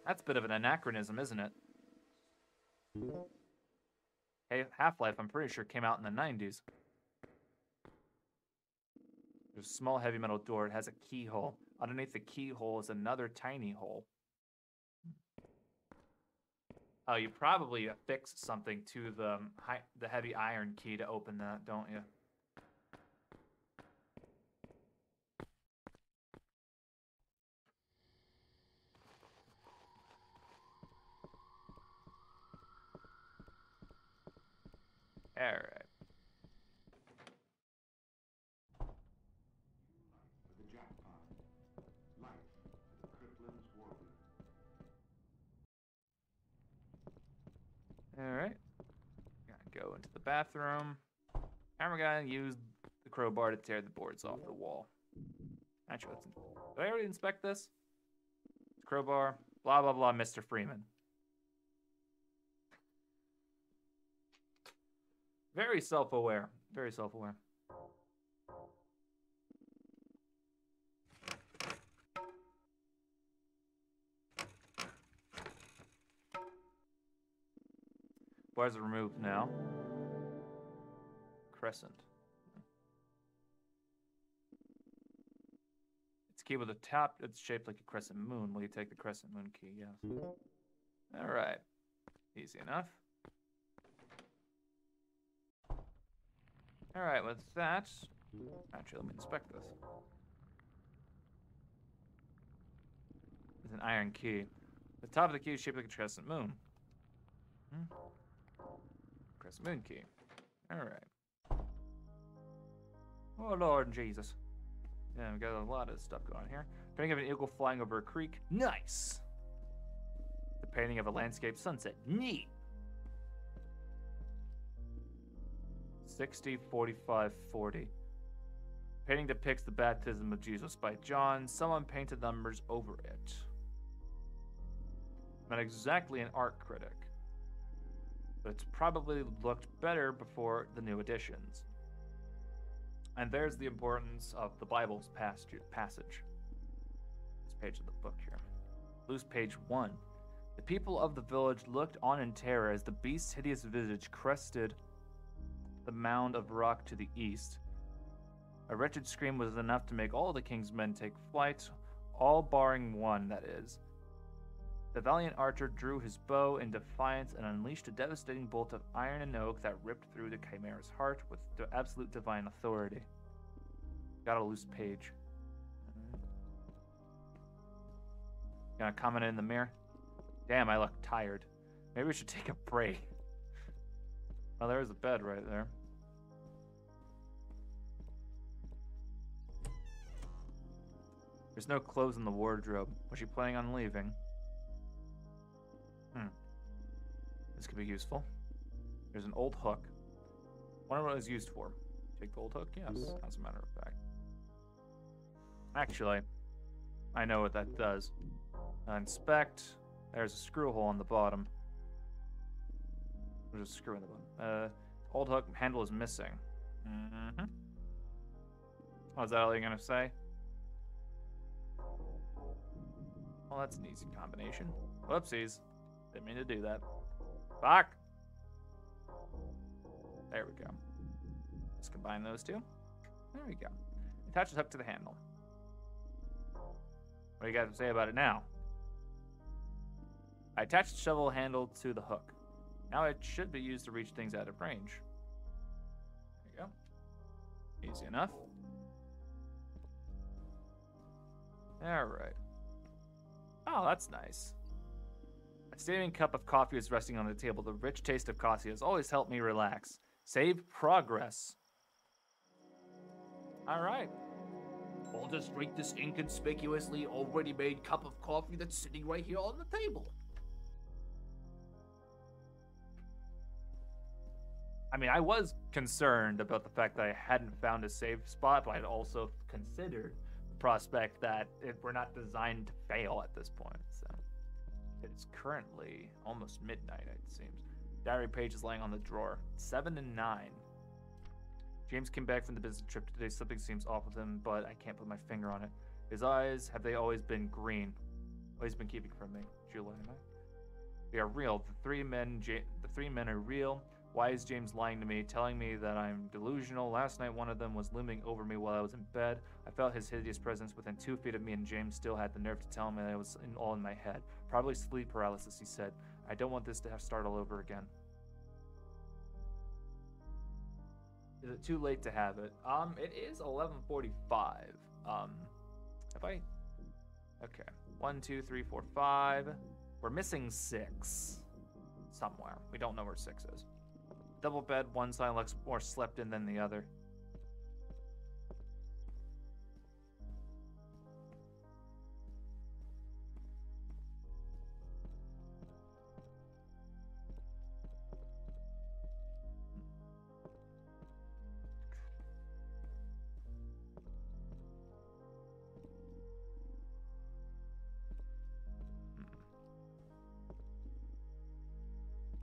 That's a bit of an anachronism, isn't it? Hey, Half-Life, I'm pretty sure, came out in the 90s. There's a small heavy metal door. It has a keyhole. Underneath the keyhole is another tiny hole. Oh, you probably affix something to the heavy iron key to open that, don't you? All right.
For the jackpot. Life for the Cripplin's warden.
All right. Gotta go into the bathroom. And we're gonna use the crowbar to tear the boards off the wall. Actually, did I already inspect this? Crowbar, blah, blah, blah, Mr. Freeman. Very self-aware. Very self-aware. Bars are removed now. Crescent. It's key with a top. It's shaped like a crescent moon. Will you take the crescent moon key? Yes. All right. Easy enough. All right, with that, actually, let me inspect this. It's an iron key. The top of the key is shaped like a crescent moon. Crescent moon key. All right. Oh, Lord Jesus. Yeah, we got a lot of stuff going on here. Painting of an eagle flying over a creek. Nice. The painting of a landscape sunset. Neat. 60, 45, 40. Painting depicts the baptism of Jesus by John. Someone painted numbers over it. Not exactly an art critic, but it's probably looked better before the new editions. And there's the importance of the Bible's passage. This page of the book here. Loose page 1. The people of the village looked on in terror as the beast's hideous visage crested the mound of rock to the east. A wretched scream was enough to make all the king's men take flight, all barring one, that is. The valiant archer drew his bow in defiance and unleashed a devastating bolt of iron and oak that ripped through the chimera's heart with absolute divine authority. Got a loose page. Gonna comment in the mirror? Damn, I look tired. Maybe we should take a break. Oh, there's a bed right there. There's no clothes in the wardrobe. Was she planning on leaving? This could be useful. There's an old hook. Wonder what it was used for. Take the old hook? Yes, as a matter of fact. Actually, I know what that does. Inspect. There's a screw hole on the bottom. There's a screw in the bottom. Old hook handle is missing. Oh, is that all you're gonna say? Well, that's an easy combination. Whoopsies. Didn't mean to do that. Fuck! There we go. Let's combine those two. There we go. Attach the hook to the handle. What do you got to say about it now? I attached the shovel handle to the hook. Now it should be used to reach things out of range. There you go. Easy enough. Alright. Oh, that's nice. A steaming cup of coffee is resting on the table. The rich taste of coffee has always helped me relax. Save progress. Alright.
I'll just drink this inconspicuously already made cup of coffee that's sitting right here on the table.
I mean, I was concerned about the fact that I hadn't found a save spot, but I'd also considered the prospect that we're not designed to fail at this point. So it's currently almost midnight, it seems. Diary page is laying on the drawer. 7 and 9. James came back from the business trip today. Something seems off with him, but I can't put my finger on it. His eyes, have they always been green? Always been keeping from me. Julia and I. They are real. The three men are real. Why is James lying to me, telling me that I'm delusional? Last night, one of them was looming over me while I was in bed. I felt his hideous presence within 2 feet of me, and James still had the nerve to tell me that it was all in my head. Probably sleep paralysis, he said. I don't want this to have to start all over again. Is it too late to have it? It is 11:45. Have I? Okay. 1, 2, 3, 4, 5. We're missing 6 somewhere. We don't know where 6 is. Double bed, one side looks more slept in than the other.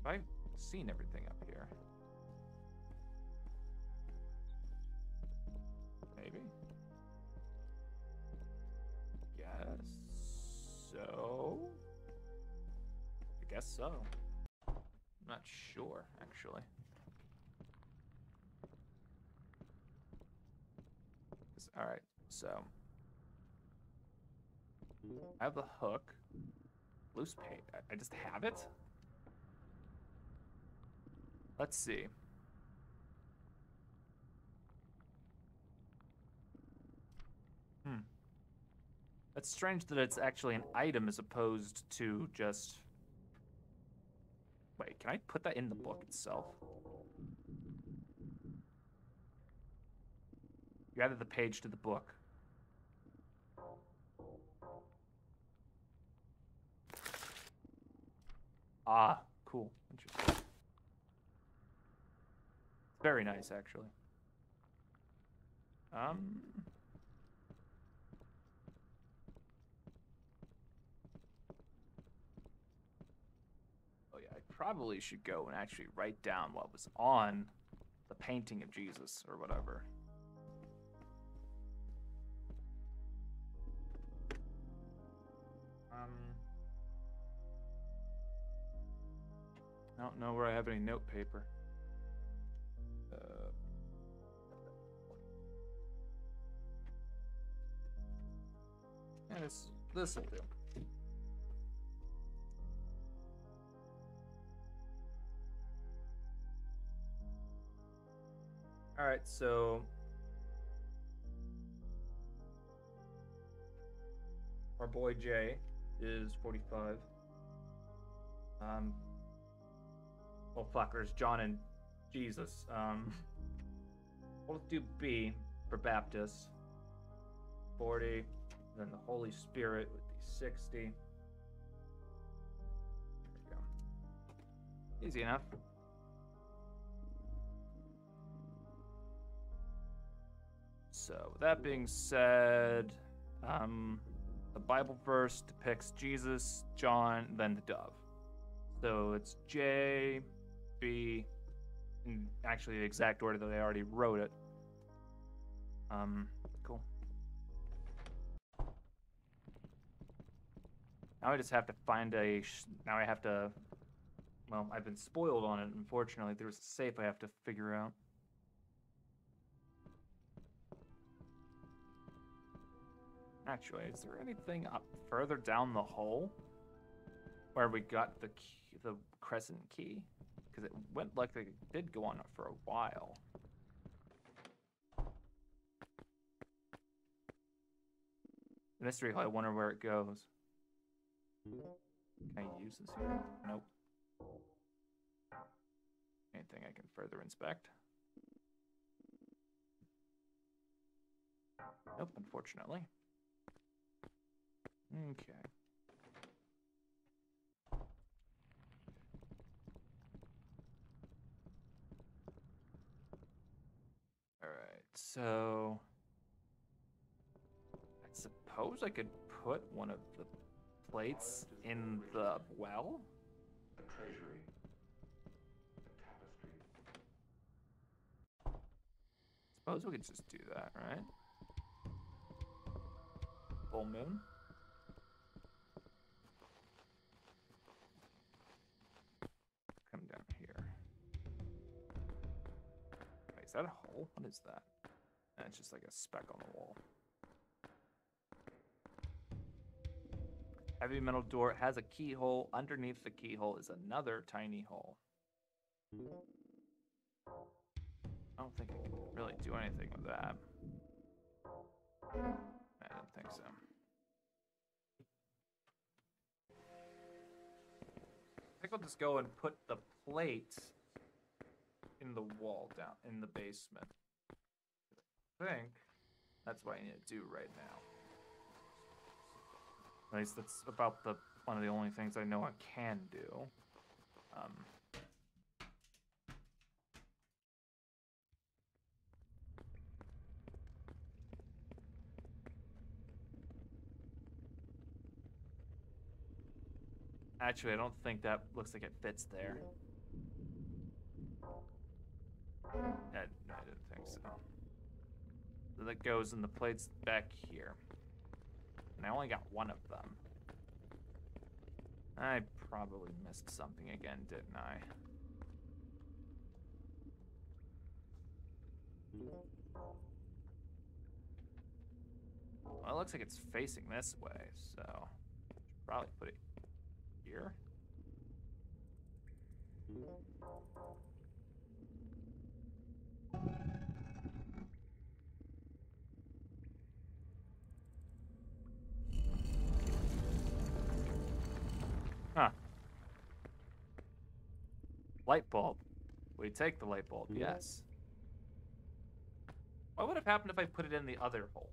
Have I seen everything up here? Maybe. Guess so. I guess so. I'm not sure, actually. Alright, so. I have the hook. Loose page. I just have it? Let's see. That's strange that it's actually an item as opposed to just... Wait, can I put that in the book itself? You added the page to the book. Ah, cool. Interesting. Very nice, actually. probably should go and actually write down what was on the painting of Jesus or whatever. I don't know where I have any note paper. Yeah, this will do. All right, so our boy Jay is 45. Well, fuck, there's John and Jesus. We'll do B for Baptist. 40. Then the Holy Spirit would be 60. There we go. Easy enough. So, with that being said, the Bible verse depicts Jesus, John, then the dove. So it's J, B, in actually the exact order that I already wrote it. Cool. Now I just have to find now I have to, well, I've been spoiled on it, unfortunately. There's a safe I have to figure out. Actually, is there anything up further down the hole where we got the crescent key? Because it went like it did go on for a while. Mystery hole, I wonder where it goes. Can I use this here? Nope. Anything I can further inspect? Nope, unfortunately. Okay. Alright, so I suppose I could put one of the plates in the well?
A treasury. A tapestry.
Suppose we could just do that, right? Full moon? Come down here. Wait, is that a hole? What is that? It's just like a speck on the wall. Heavy metal door has a keyhole. Underneath the keyhole is another tiny hole. I don't think I can really do anything with that. I don't think so. I think I'll just go and put the plate in the wall down in the basement. I think that's what I need to do right now. At least that's about one of the only things I know I can do. Actually, I don't think that looks like it fits there. I didn't think so. So that goes in the plates back here. And I only got one of them. I probably missed something again, didn't I? Well, it looks like it's facing this way, so should probably put it here. Huh. Light bulb. We take the light bulb, yes. What would have happened if I put it in the other hole?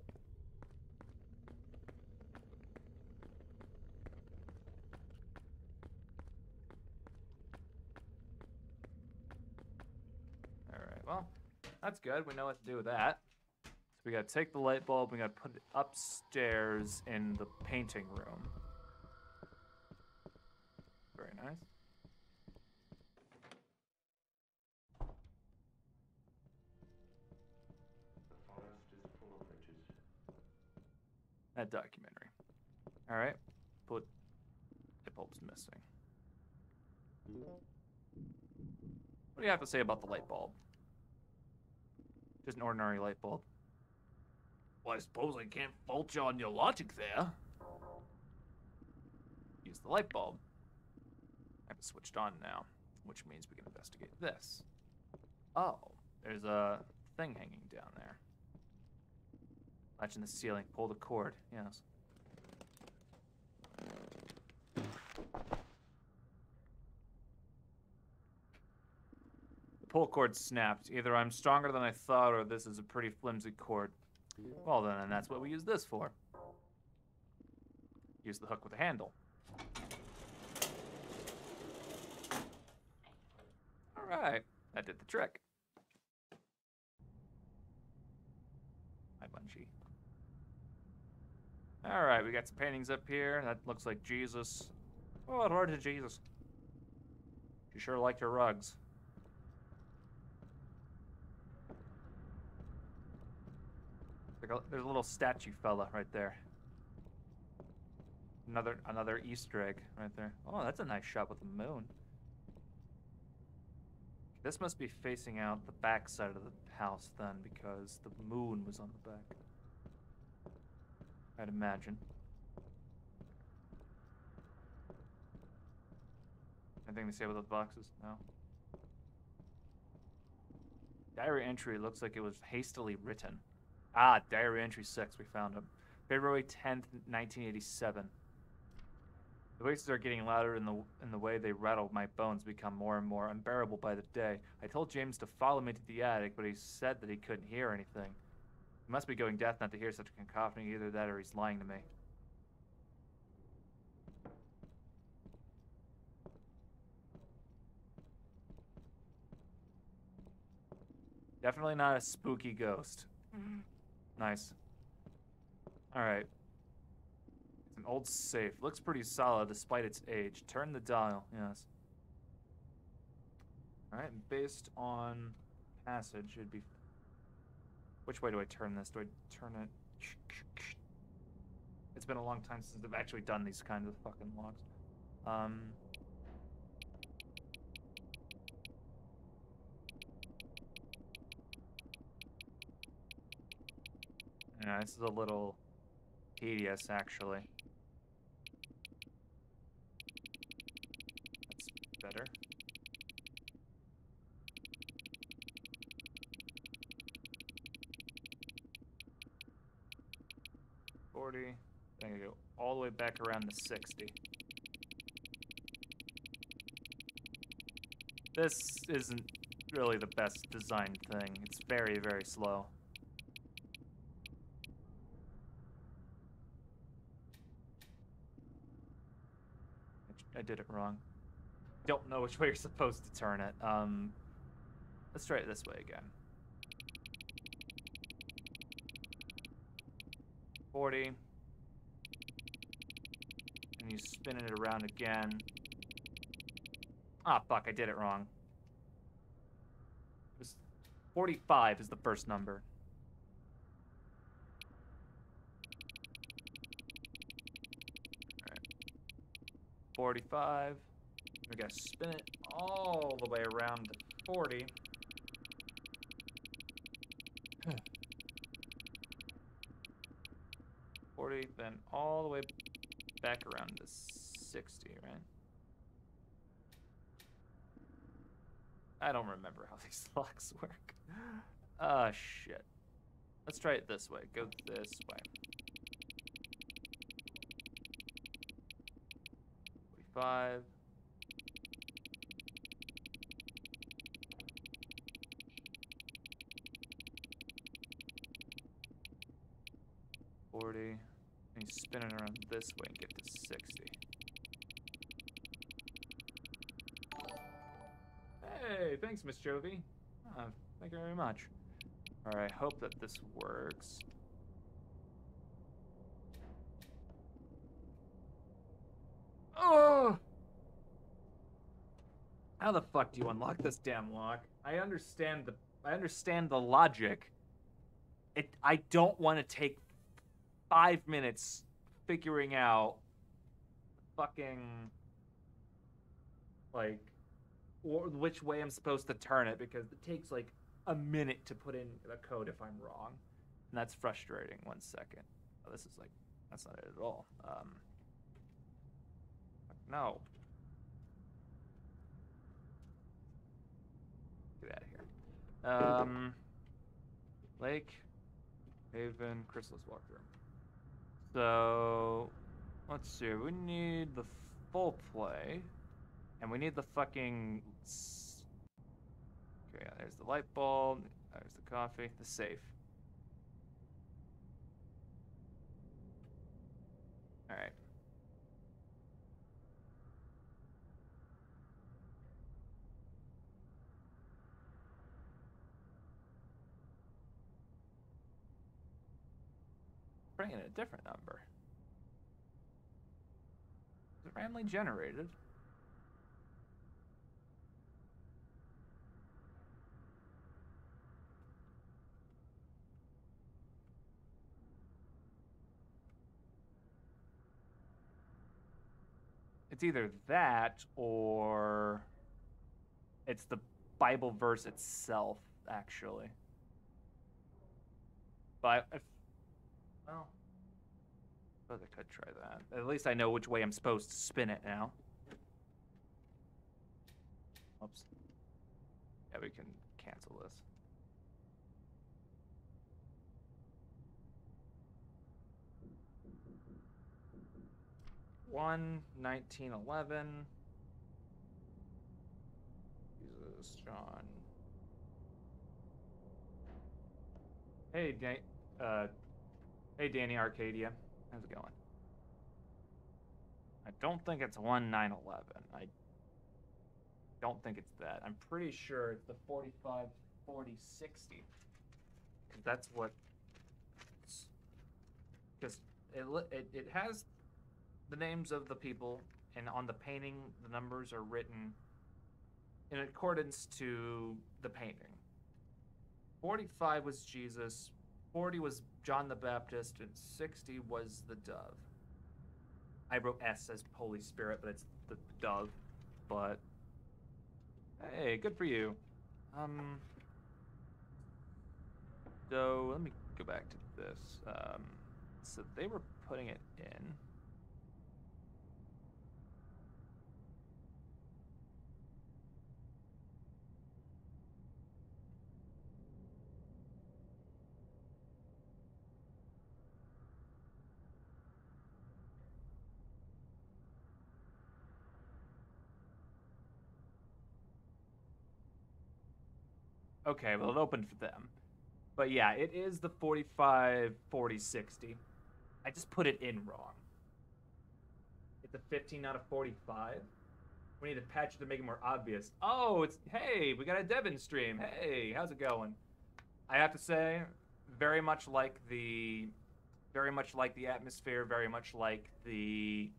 Alright, well, that's good. We know what to do with that. So we gotta take the light bulb, we gotta put it upstairs in the painting room. Very nice. That documentary. All right. Put light bulb's missing. What do you have to say about the light bulb? Just an ordinary light bulb.
Well, I suppose I can't fault you on your logic there.
Use the light bulb. I have it switched on now, which means we can investigate this. Oh, there's a thing hanging down there. Latch in the ceiling. Pull the cord. Yes. The pull cord snapped. Either I'm stronger than I thought, or this is a pretty flimsy cord. Well then, that's what we use this for. Use the hook with the handle. Alright, that did the trick. Hi, Bungie. Alright, we got some paintings up here. That looks like Jesus. Oh, Lord to Jesus. You sure liked your rugs. There's a little statue fella right there. Another Easter egg right there. Oh, that's a nice shot with the moon. This must be facing out the back side of the house then, because the moon was on the back. I'd imagine. Anything to say about those boxes? No. Diary entry looks like it was hastily written. Ah, diary entry 6, we found him. February 10th, 1987. The voices are getting louder and the way they rattle my bones become more and more unbearable by the day. I told James to follow me to the attic, but he said that he couldn't hear anything. He must be going deaf not to hear such a cacophony, either that or he's lying to me. Definitely not a spooky ghost. Nice. Alright. It's an old safe. Looks pretty solid despite its age. Turn the dial. Yes. Alright, based on passage, it'd be... Which way do I turn this? Do I turn it... It's been a long time since I've actually done these kinds of fucking logs. Yeah, this is a little tedious, actually. That's better. $40. Then I'm gonna go all the way back around to 60. This isn't really the best designed thing. It's very, very slow. I did it wrong. Don't know which way you're supposed to turn it. Let's try it this way again. 40. And you spin it around again. Ah, fuck, I did it wrong. It was 45 is the first number. 45. We gotta spin it all the way around to 40. Then all the way back around to 60, right? I don't remember how these locks work. Ah, shit. Let's try it this way. Go this way. 45. And you spin it around this way and get to 60. Hey, thanks, Miss Jovi. Thank you very much. Alright, I hope that this works. Oh! How the fuck do you unlock this damn lock? I understand the logic. I don't want to take 5 minutes figuring out fucking like or which way I'm supposed to turn it because it takes like a minute to put in the code if I'm wrong. And that's frustrating. 1 second. Oh, this is like that's not it at all. No. Get out of here. Lake, Haven, Chrysalis walkthrough. So, let's see. We need the full play, and we need the fucking. Okay, yeah, there's the light bulb. There's the coffee. The safe. All right. Bring in a different number. Is it randomly generated? It's either that or it's the Bible verse itself, actually. But if, well, I suppose I could try that. At least I know which way I'm supposed to spin it now. Oops. Yeah, we can cancel this. One 1911. Jesus, John. Hey, hey, Danny Arcadia. How's it going? I don't think it's 1911. I don't think it's that. I'm pretty sure it's the 45, 40, 60. Because that's what. Because it has the names of the people, and on the painting, the numbers are written in accordance to the painting. 45 was Jesus, 40 was John the Baptist, and 60 was the dove. I wrote S as Holy Spirit, but it's the dove. But hey, good for you. So let me go back to this. So they were putting it in. Okay, well, it opened for them. But yeah, it is the 45, 40, 60. I just put it in wrong. It's a 15 out of 45. We need to patch it to make it more obvious. Oh, it's, hey, we got a Devin stream. Hey, how's it going? I have to say, very much like the atmosphere, very much like the,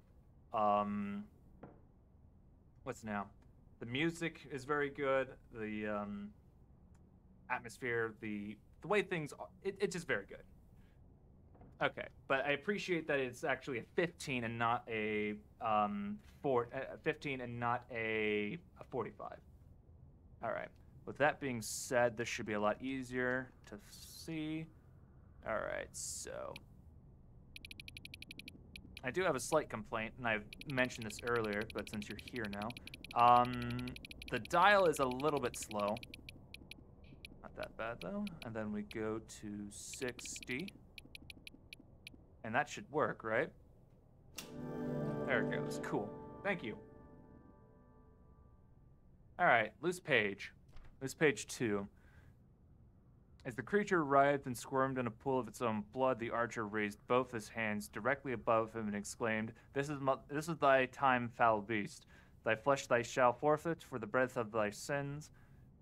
what's now? The music is very good. The, atmosphere, the way things are, it's just very good. Okay, but I appreciate that it's actually a 15 and not a 15 and not a 45. All right. With that being said, this should be a lot easier to see. All right, so I do have a slight complaint, and I've mentioned this earlier, but since you're here now, the dial is a little bit slow. Not that bad, though. And then we go to 60. And that should work, right? There it goes. Cool. Thank you. All right, loose page. Loose page 2. As the creature writhed and squirmed in a pool of its own blood, the archer raised both his hands directly above him and exclaimed, This is thy time, foul beast. Thy flesh thy shall forfeit for the breadth of thy sins.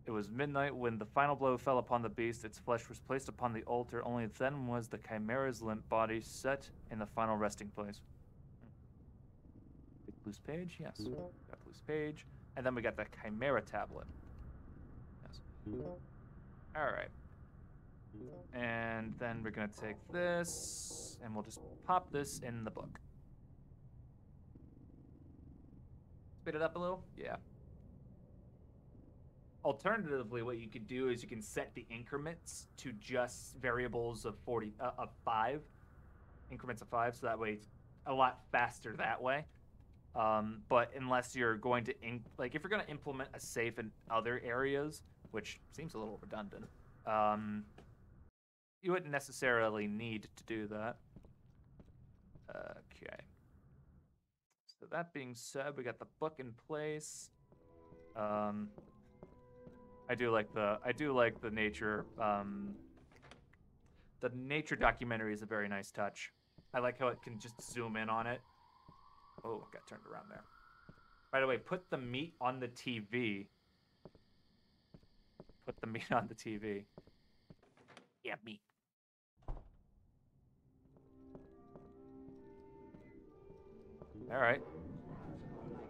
It was midnight when the final blow fell upon the beast. Its flesh was placed upon the altar. Only then was the chimera's limp body set in the final resting place. Loose page? Yes. Got loose page. And then we got the chimera tablet. Yes. Alright. And then we're gonna take this, and we'll just pop this in the book. Speed it up a little? Yeah. Alternatively, what you could do is you can set the increments to just variables of 5, increments of 5, so that way it's a lot faster that way. But unless you're going to if you're going to implement a safe in other areas, which seems a little redundant, you wouldn't necessarily need to do that. Okay. So that being said, we got the book in place. I do like the nature. The nature documentary is a very nice touch. I like how it can just zoom in on it. Oh, got turned around there. By the way, put the meat on the TV. Put the meat on the TV. Yeah, meat. All right.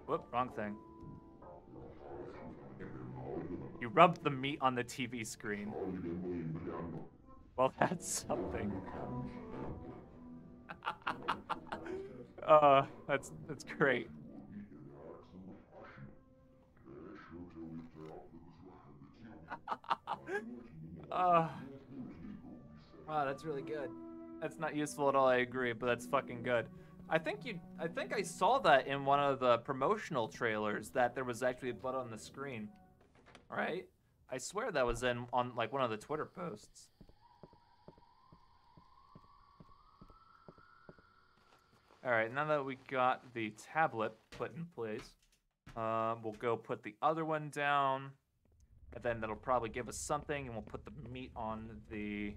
Whoop, wrong thing. You rubbed the meat on the TV screen. Well, that's something. That's great. Wow, that's really good. That's not useful at all, I agree, but that's fucking good. I think I saw that in one of the promotional trailers that there was actually blood on the screen. Right? I swear that was on like one of the Twitter posts. All right, now that we got the tablet put in place, we'll go put the other one down, and then that'll probably give us something, and we'll put the meat on the.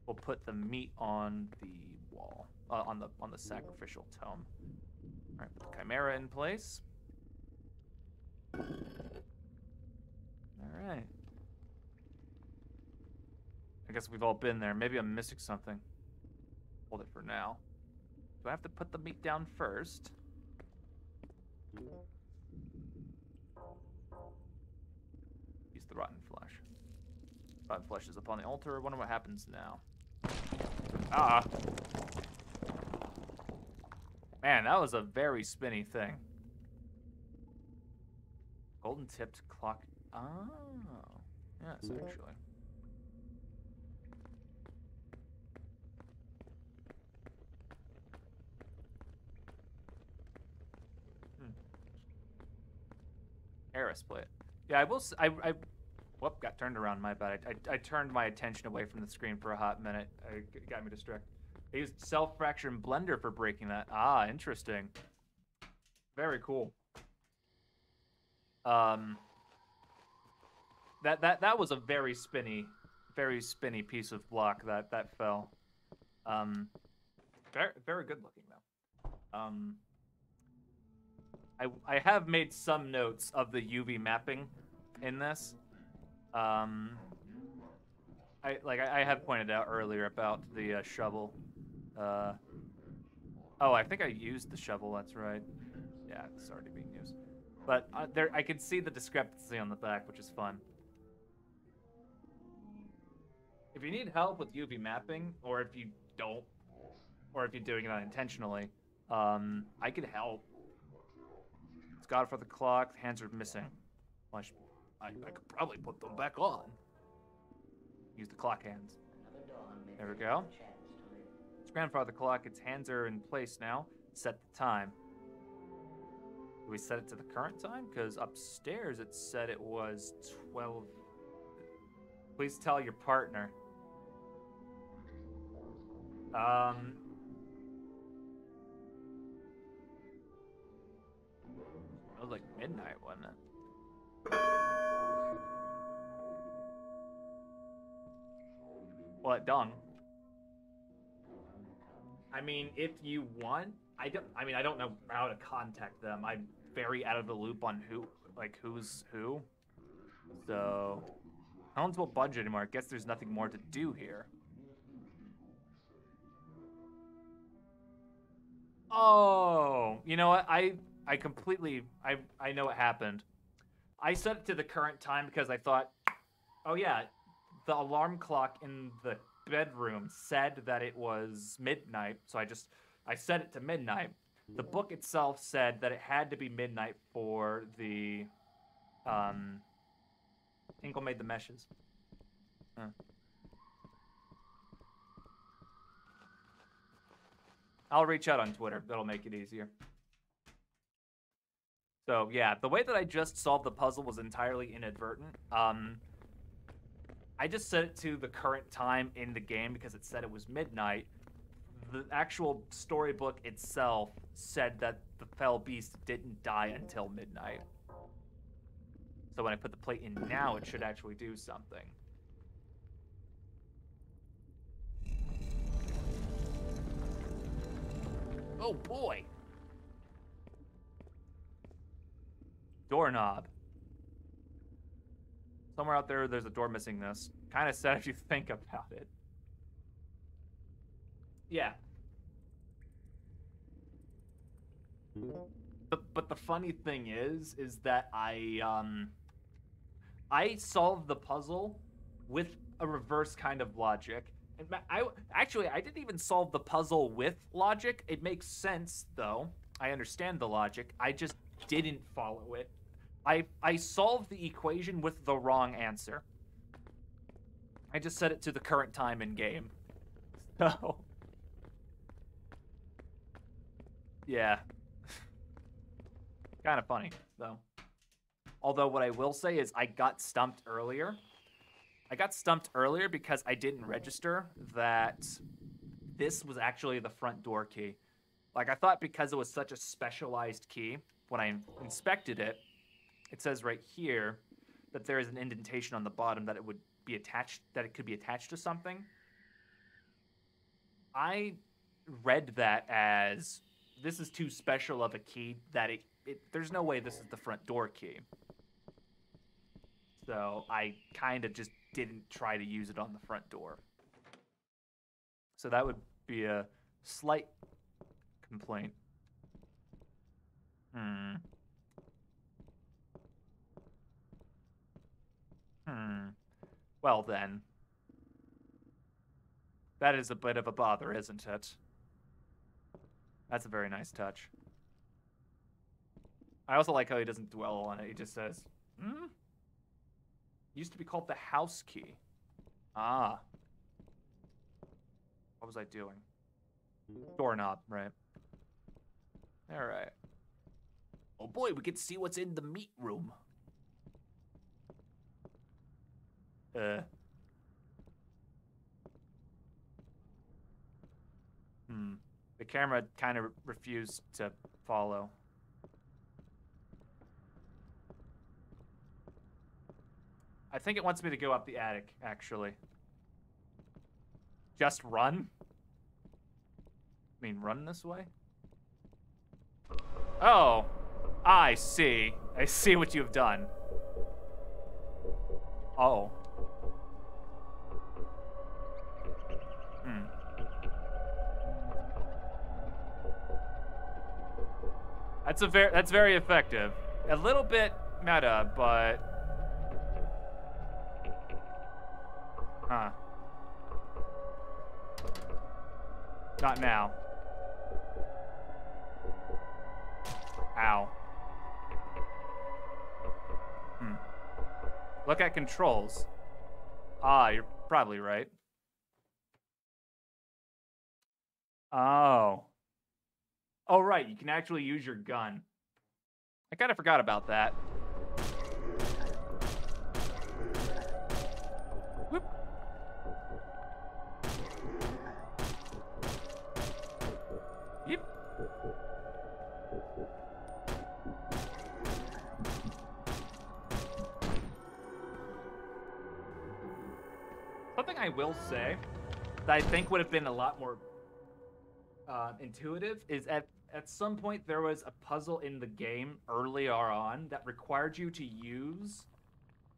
We'll put the meat on the wall, on the sacrificial tome. All right, put the chimera in place. All right. I guess we've all been there. Maybe I'm missing something. Hold it for now. Do I have to put the meat down first? Use the rotten flesh. Rotten flesh is upon the altar. I wonder what happens now. Ah. Man, that was a very spinny thing. Golden tipped clock. Oh. Yes, actually. Eris plate. Yeah, I will. Whoop, got turned around. My bad. I turned my attention away from the screen for a hot minute. It got me distracted. I used self-fraction blender for breaking that. Ah, interesting. Very cool. That was a very spinny piece of block that fell. Very good looking though. I have made some notes of the UV mapping in this. I have pointed out earlier about the shovel. Oh, I think I used the shovel. That's right. Yeah, it's already being used. But I can see the discrepancy on the back, which is fun. If you need help with UV mapping, or if you don't, or if you're doing it unintentionally, I could help. It's God for the clock. Hands are missing. Well, I could probably put them back on. Use the clock hands. There we go. It's grandfather clock. Its hands are in place now. Set the time. Do we set it to the current time? Because upstairs it said it was 12. Please tell your partner. It was like midnight, wasn't it? What, Dong? I mean, if you want, I don't know how to contact them. I'm very out of the loop on who's who. So, I don't know budget anymore. I guess there's nothing more to do here. Oh, you know what? I completely, I know what happened. I set it to the current time because I thought Oh yeah, the alarm clock in the bedroom said that it was midnight, so I set it to midnight. The book itself said that it had to be midnight for the Tinkle made the meshes. Huh. I'll reach out on Twitter. That'll make it easier. So yeah, the way that I just solved the puzzle was entirely inadvertent. I just set it to the current time in the game because it said it was midnight. The actual storybook itself said that the fell beast didn't die until midnight. So when I put the plate in now, it should actually do something.
Oh boy.
Doorknob. Somewhere out there's a door missing this. Kind of sad if you think about it. Yeah. But the funny thing is that I solved the puzzle with a reverse kind of logic. And I didn't even solve the puzzle with logic. It makes sense though. I understand the logic. I just didn't follow it. I solved the equation with the wrong answer. I just set it to the current time in game. So yeah. Kind of funny, though. Although what I will say is I got stumped earlier. I got stumped earlier because I didn't register that this was actually the front door key. Like, I thought because it was such a specialized key, when I inspected it, it says right here that there is an indentation on the bottom that it would be attached, that it could be attached to something. I read that as this is too special of a key that there's no way this is the front door key. So I kind of just didn't try to use it on the front door. So that would be a slight complaint. Well then. That is a bit of a bother, isn't it? That's a very nice touch. I also like how he doesn't dwell on it. He just says, Used to be called the house key. Ah. What was I doing? Doorknob, right. Alright.
Oh boy, we get to see what's in the meat room.
The camera kind of refused to follow. I think it wants me to go up the attic, actually. Just run? I mean, run this way? Oh, I see. I see what you've done. Oh. That's very effective. A little bit meta, but not now. Ow. Look at controls. Ah, you're probably right. Oh. Oh, right, you can actually use your gun. I kind of forgot about that. Whoop. Yep. Something I will say that I think would have been a lot more intuitive is at some point there was a puzzle in the game earlier on that required you to use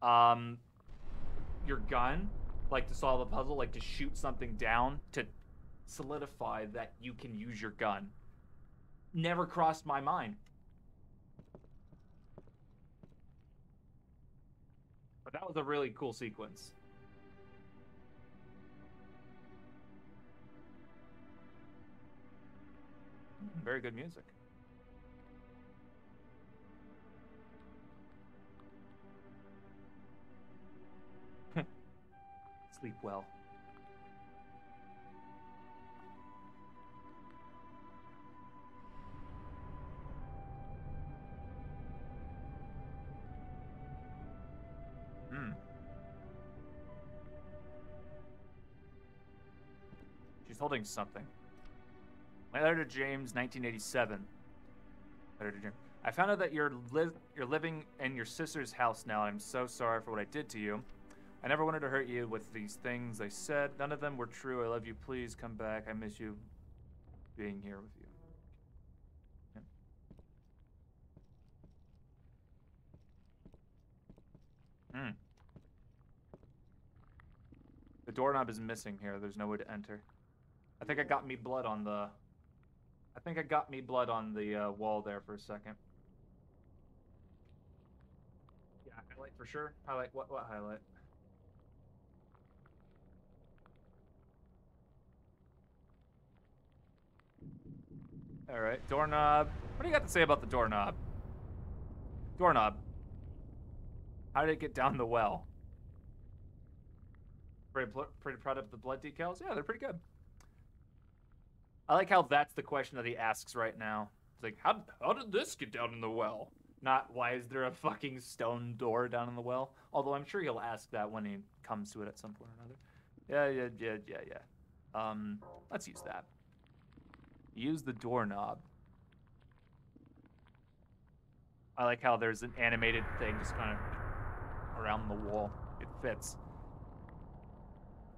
your gun, like to solve a puzzle, like to shoot something down to solidify that you can use your gun. Never crossed my mind. But that was a really cool sequence. Very good music. Sleep well. She's holding something. My letter to James, 1987. Letter to James. I found out that you're living in your sister's house now. I'm so sorry for what I did to you. I never wanted to hurt you with these things I said. None of them were true. I love you. Please come back. I miss you being here with you. Yeah. The doorknob is missing here. There's no way to enter. I think I got me blood on the wall there for a second. Yeah, highlight for sure. Highlight what highlight? All right, doorknob. What do you got to say about the doorknob? Doorknob. How did it get down the well? Pretty proud of the blood decals? Yeah, they're pretty good. I like how that's the question that he asks right now. It's like, how did this get down in the well? Not, why is there a fucking stone door down in the well? Although I'm sure he'll ask that when he comes to it at some point or another. Yeah. Let's use that. Use the doorknob. I like how there's an animated thing just kind of around the wall. It fits.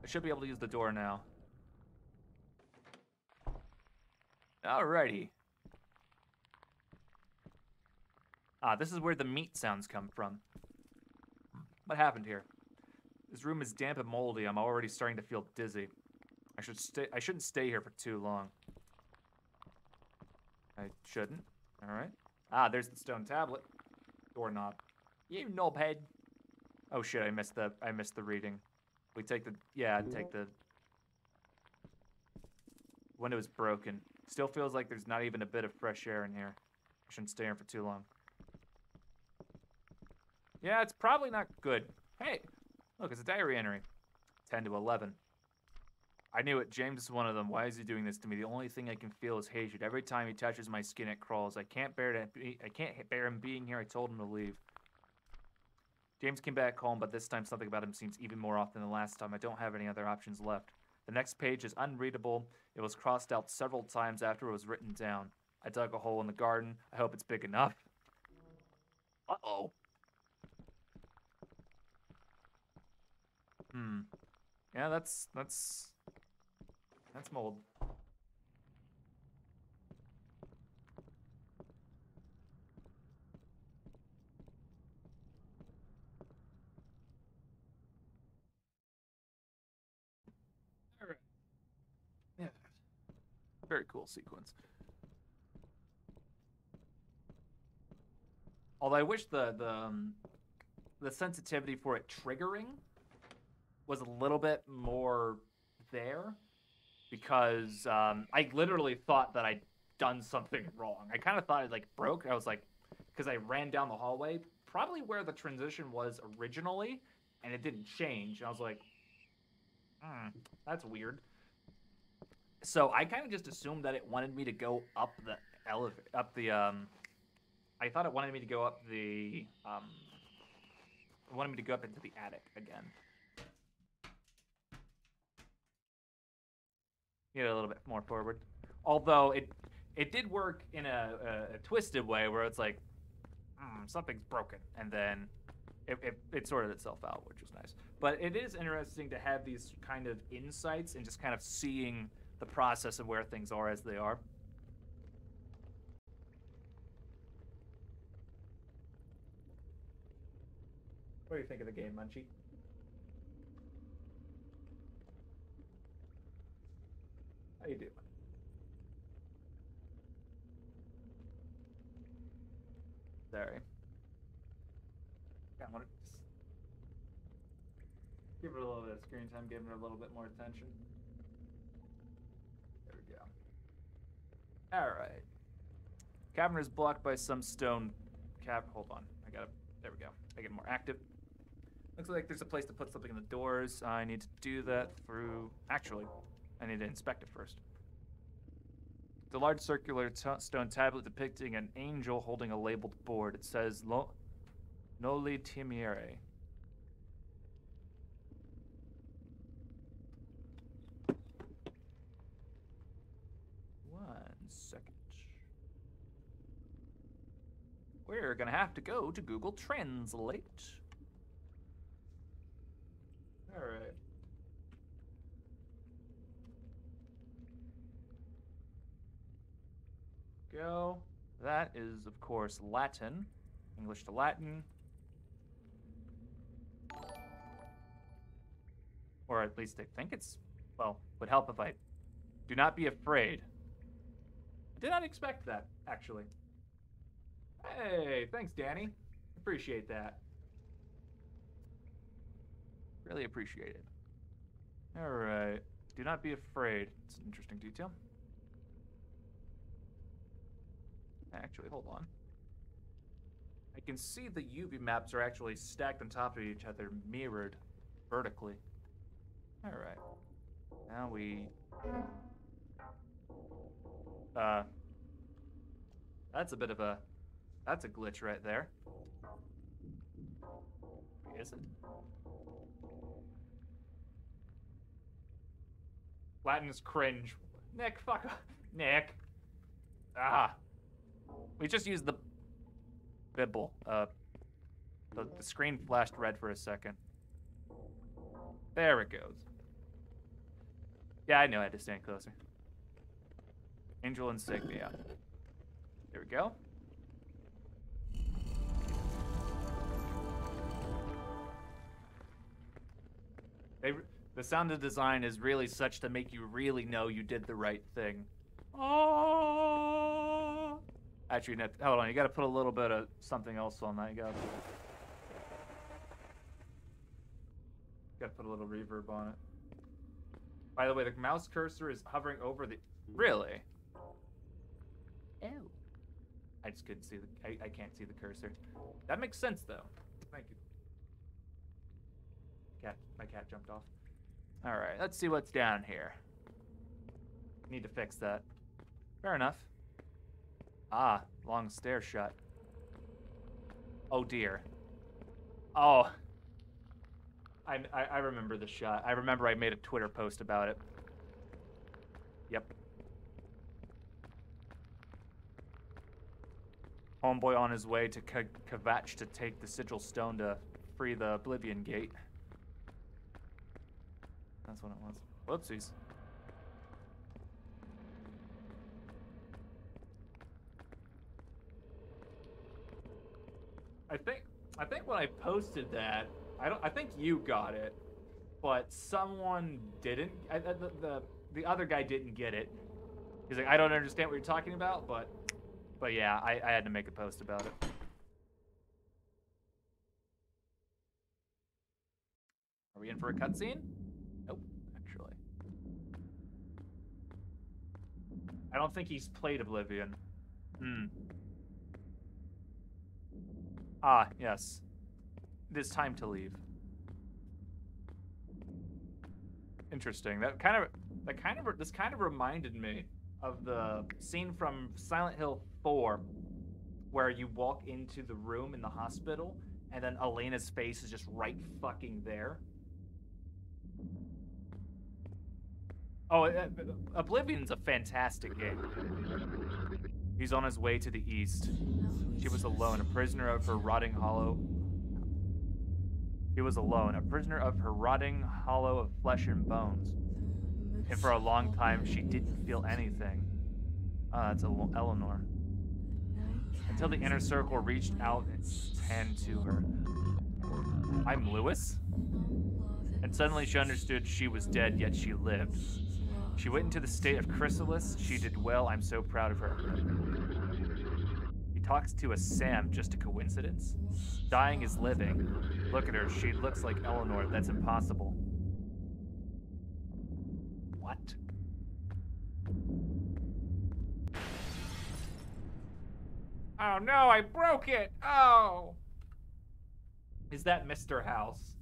I should be able to use the door now. Alrighty. This is where the meat sounds come from. What happened here? This room is damp and moldy. I'm already starting to feel dizzy. I shouldn't stay here for too long. I shouldn't. Alright. There's the stone tablet. Doorknob. You knobhead. Oh shit, I missed the reading. We take the take the window is broken. Still feels like there's not even a bit of fresh air in here. I shouldn't stay here for too long. Yeah, it's probably not good. Hey, look, it's a diary entry. 10 to 11. I knew it. James is one of them. Why is he doing this to me? The only thing I can feel is hatred. Every time he touches my skin, it crawls. I can't bear him being here. I told him to leave. James came back home, but this time something about him seems even more off than the last time. I don't have any other options left. The next page is unreadable. It was crossed out several times after it was written down. I dug a hole in the garden. I hope it's big enough. Uh-oh. Yeah, that's mold. All right. Yeah. Very cool sequence. Although I wish the sensitivity for it triggering was a little bit more there, because I literally thought that I'd done something wrong. I kind of thought it like broke. I was like, because I ran down the hallway, probably where the transition was originally, and it didn't change. And I was like, that's weird. So I kind of just assumed that it wanted me to go up the elevator, I thought it wanted me to go up the, it wanted me to go up into the attic again. Get a little bit more forward. Although it did work in a twisted way where it's like, something's broken, and then it sorted itself out, which was nice. But it is interesting to have these kind of insights and just kind of seeing the process of where things are as they are. What do you think of the game, Munchie? How you doing? Sorry. I want to Give it a little bit of screen time, giving it a little bit more attention. There we go. Alright. Cavern is blocked by some stone hold on. There we go. Make it more active. Looks like there's a place to put something in the doors. I need to do that through... Actually, I need to inspect it first. The large circular stone tablet depicting an angel holding a labeled board. It says, Noli Timere. One second. We're gonna have to go to Google Translate. All right. Go. That is, of course, Latin. English to Latin. Or at least I think it's, well, would help if I... Do not be afraid. I did not expect that, actually. Hey, thanks, Danny. Appreciate that. Really appreciate it. All right. Do not be afraid. It's an interesting detail. Actually, hold on. I can see the UV maps are actually stacked on top of each other, mirrored vertically. All right. Now we... That's a bit of a... That's a glitch right there. Is it? Latin is cringe. Nick, fuck off. Nick. Ah. We just used the Bibble. The screen flashed red for a second. There it goes. Yeah, I know I had to stand closer. Angel insignia. There we go. The sound of design is really such to make you really know you did the right thing. Oh. Actually, no, hold on. You got to put a little bit of something else on that. You got to put a little reverb on it. By the way, the mouse cursor is hovering over the... Really? Oh. I just couldn't see the... I can't see the cursor. That makes sense, though. Thank you. My cat jumped off. All right, let's see what's down here. Need to fix that. Fair enough. Ah, long stair shut. Oh dear. Oh. I remember the shot. I remember I made a Twitter post about it. Yep. Homeboy on his way to Kvatch to take the sigil stone to free the Oblivion Gate. That's what it was. Whoopsies. I think when I posted that, I think you got it, but someone didn't. The other guy didn't get it. He's like, I don't understand what you're talking about, but yeah, I had to make a post about it. Are we in for a cutscene? Nope, actually. I don't think he's played Oblivion. Ah, yes. It is time to leave. Interesting. This kind of reminded me of the scene from Silent Hill 4 where you walk into the room in the hospital and then Elena's face is just right fucking there. Oh, Oblivion's a fantastic game. He's on his way to the east. She was alone, a prisoner of her rotting hollow. He was alone, a prisoner of her rotting hollow of flesh and bones. And for a long time, she didn't feel anything. Ah, that's Eleanor. Until the inner circle reached out its hand to her. I'm Lewis? And suddenly she understood she was dead, yet she lived. She went into the state of Chrysalis. She did well. I'm so proud of her. He talks to a Sam, just a coincidence? Dying is living. Look at her. She looks like Eleanor. That's impossible.
What?
Oh no, I broke it! Oh! Is that Mr. House?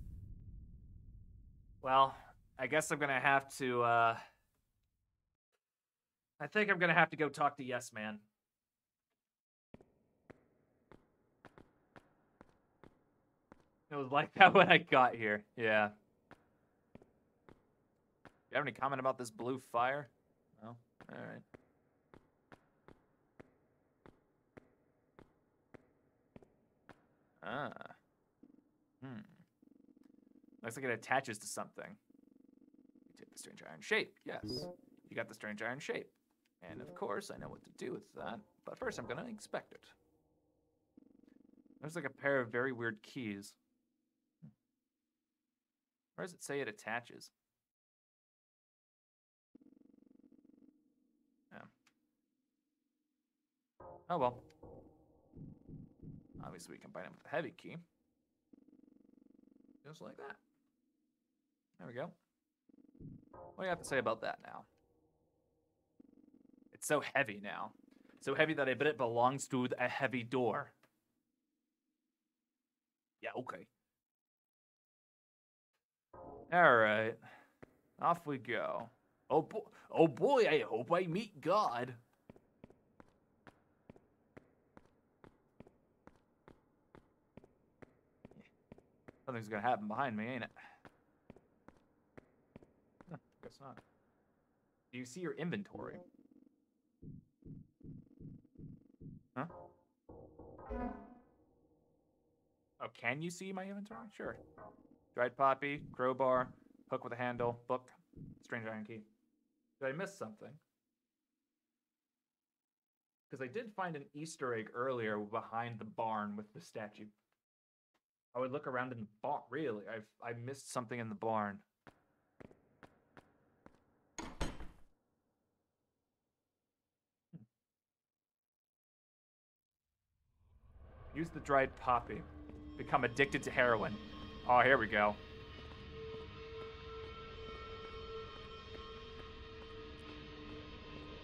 Well, I guess I'm gonna have to, I think I'm gonna have to go talk to Yes Man. It was like that when I got here. Yeah. You have any comment about this blue fire? No? Alright. Ah. Looks like it attaches to something. You take the strange iron shape. Yes. You got the strange iron shape. And of course, I know what to do with that. But first, I'm going to inspect it. There's like a pair of very weird keys. Where does it say it attaches? Yeah. Oh well. Obviously, we combine it with the heavy key. Just like that. There we go. What do you have to say about that now? It's so heavy now. So heavy that I bet it belongs to a heavy door.
Yeah, okay.
Alright. Off we go.
Oh boy, I hope I meet God.
Something's gonna happen behind me, ain't it? Huh, guess not. Do you see your inventory? Huh? Oh, can you see my inventory? Sure. Dried poppy, crowbar, hook with a handle, book, strange iron key. Did I miss something? Because I did find an Easter egg earlier behind the barn with the statue. I would look around in the barn. Really? I missed something in the barn. Use the dried poppy. Become addicted to heroin. Oh, here we go.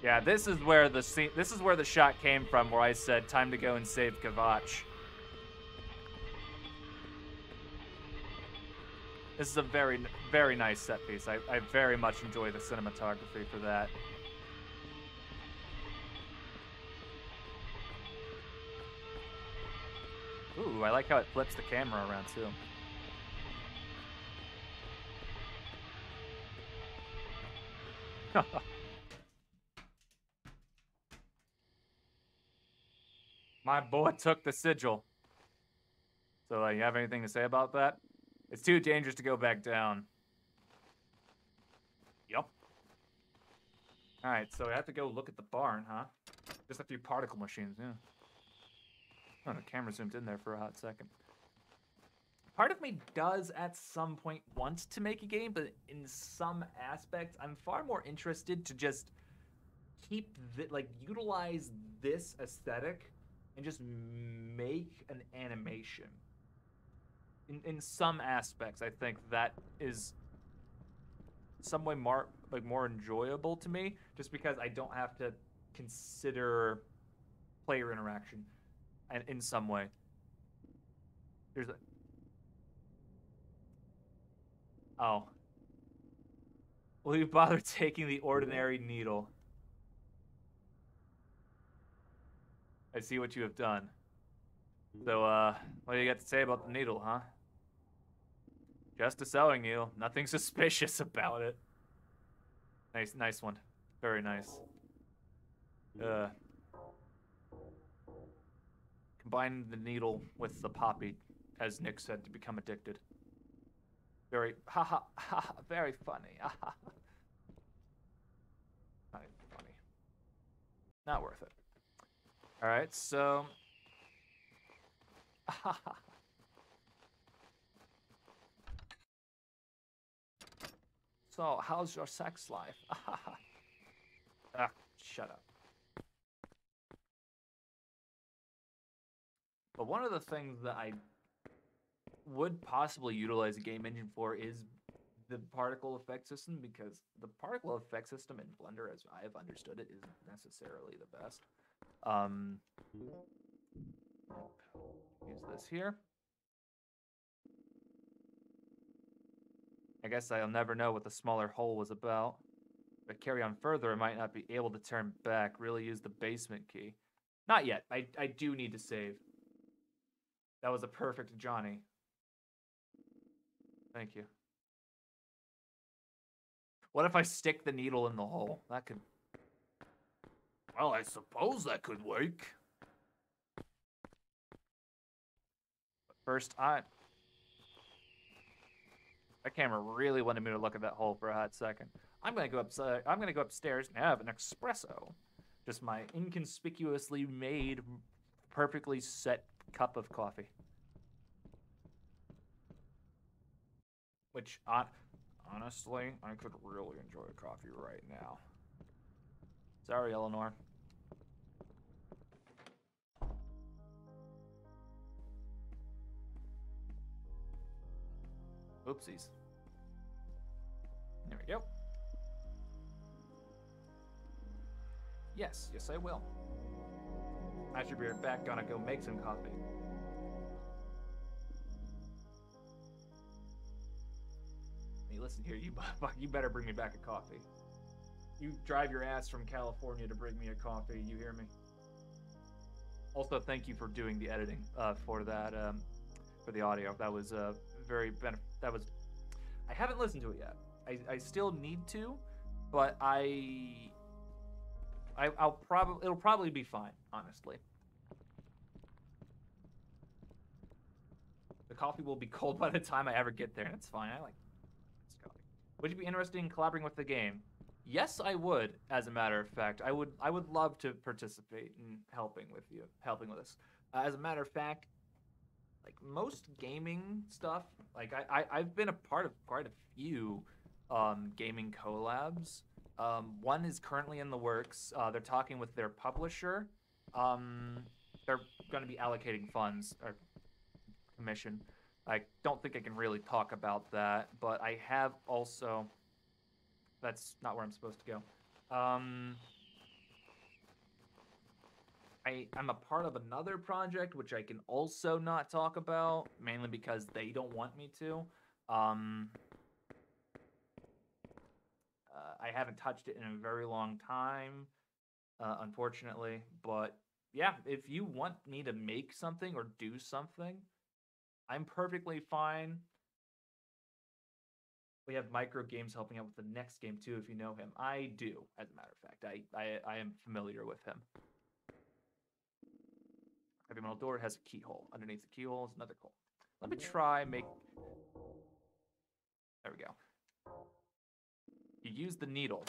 Yeah, this is where the scene. This is where the shot came from, where I said, "Time to go and save Kavach." This is a very, very nice set piece. I very much enjoy the cinematography for that. Ooh, I like how it flips the camera around too. My boy took the sigil. So, you have anything to say about that? It's too dangerous to go back down.
Yup.
Alright, so we have to go look at the barn, huh? Just a few particle machines, yeah. Oh, the camera zoomed in there for a hot second. Part of me does, at some point, want to make a game, but in some aspects, I'm far more interested to just keep, utilize this aesthetic and just make an animation. In some aspects, I think that is some way more enjoyable to me, just because I don't have to consider player interaction, and in some way. There's a Oh. Will you bother taking the ordinary needle? I see what you have done. So, what do you got to say about the needle, huh? Just a sewing needle. Nothing suspicious about it. Nice one. Very nice. Combine the needle with the poppy, as Nick said, to become addicted. Very, very funny. Not even funny. Not worth it. All right, so. So, how's your sex life? Shut up. But one of the things that I would possibly utilize a game engine for is the particle effect system, because the particle effect system in Blender, as I have understood it, isn't necessarily the best. Use this here. I guess I'll never know what the smaller hole was about. If I carry on further, I might not be able to turn back. Really use the basement key. Not yet. I do need to save. That was a perfect Johnny. Thank you. What if I stick the needle in the hole? That could...
Well, I suppose that could work.
First, that camera really wanted me to look at that hole for a hot second. I'm gonna go upstairs and have an espresso. Just my inconspicuously made, perfectly set cup of coffee. Which, honestly, I could really enjoy coffee right now. Sorry, Eleanor. Oopsies. There we go. Yes, I will. I should be right back. Gonna go make some coffee. Hey, listen here, you better bring me back a coffee. You drive your ass from California to bring me a coffee. You hear me? Also, thank you for doing the editing for that, for the audio. That was that was. I haven't listened to it yet. I still need to, but it'll probably be fine, honestly. The coffee will be cold by the time I ever get there, and it's fine. I like this coffee. Would you be interested in collaborating with the game? Yes, I would. As a matter of fact, I would love to participate in helping with this. As a matter of fact, like most gaming stuff, like I've been a part of quite a few gaming collabs. One is currently in the works. They're talking with their publisher. They're going to be allocating funds or commission. I don't think I can really talk about that, but I have also... That's not where I'm supposed to go. I'm a part of another project, which I can also not talk about, mainly because they don't want me to. I haven't touched it in a very long time, unfortunately. But yeah, if you want me to make something or do something, I'm perfectly fine. We have Micro Games helping out with the next game too, if you know him. I do, as a matter of fact. I am familiar with him. Every metal door has a keyhole. Underneath the keyhole is another hole. Let me try make... There we go. You use the needle.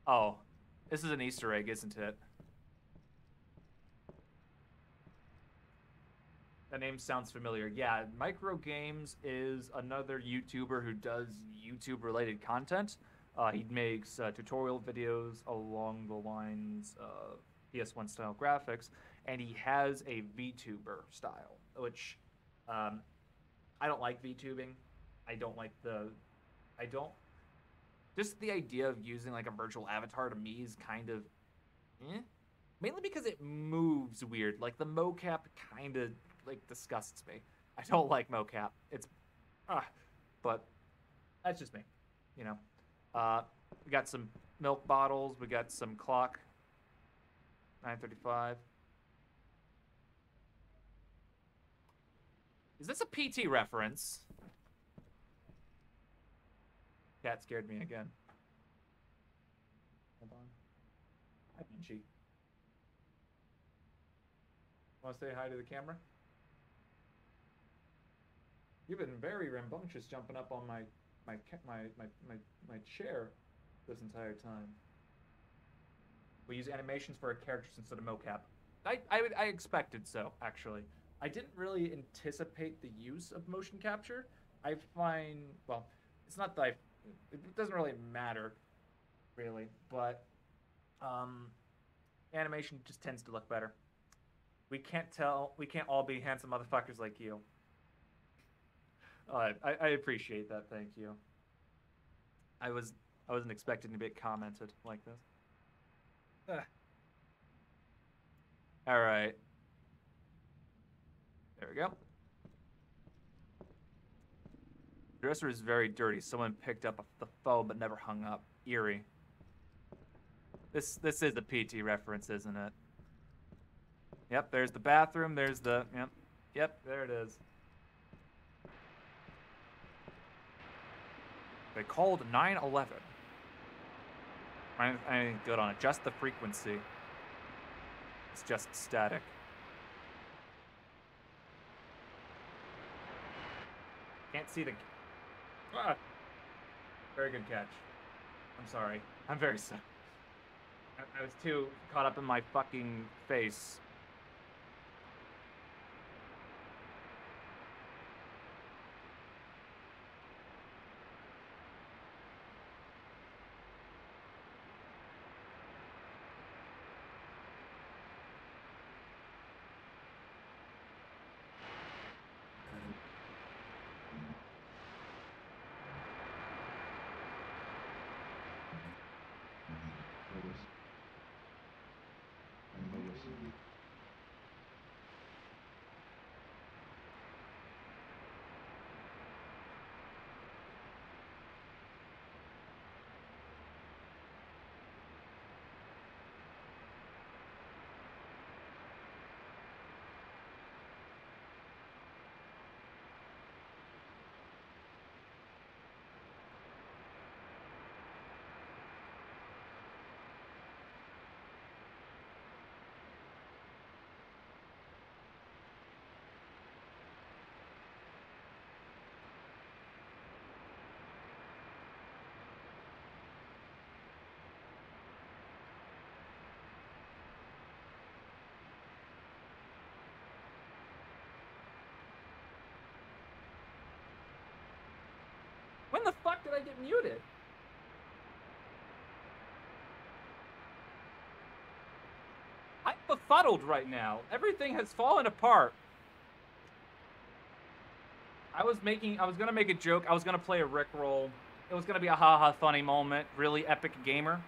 Oh. This is an Easter egg, isn't it? That name sounds familiar. Yeah, Micro Games is another YouTuber who does YouTube-related content. He makes tutorial videos along the lines of PS1 style graphics, and he has a VTuber style, which I don't like VTubing. Just the idea of using like a virtual avatar to me is kind of mainly because it moves weird. Like the mocap kind of like disgusts me. I don't like mocap. It's but that's just me, you know. We got some milk bottles, we got some clock. 9:35. Is this a PT reference? Cat scared me again. Hold on. Hi, Pinchy. Want to say hi to the camera? You've been very rambunctious jumping up on my chair this entire time. We use animations for our characters instead of mocap. I expected so, actually. I didn't really anticipate the use of motion capture. I find, well, it's not that it doesn't really matter, really, but animation just tends to look better. We can't all be handsome motherfuckers like you. I appreciate that, thank you. I wasn't expecting to be commented like this. Alright. There we go. Dresser is very dirty. Someone picked up the phone but never hung up. Eerie. This is the PT reference, isn't it? Yep, there's the bathroom, there's the... Yep, there it is. They called 911. Anything good on it. Just the frequency. It's just static. Can't see the... Ah. Very good catch. I'm sorry. I'm very sorry. I was too caught up in my fucking face. When the fuck did I get muted? I'm befuddled right now. Everything has fallen apart. I was gonna make a joke. I was gonna play a Rickroll. It was gonna be a haha funny moment. Really epic gamer.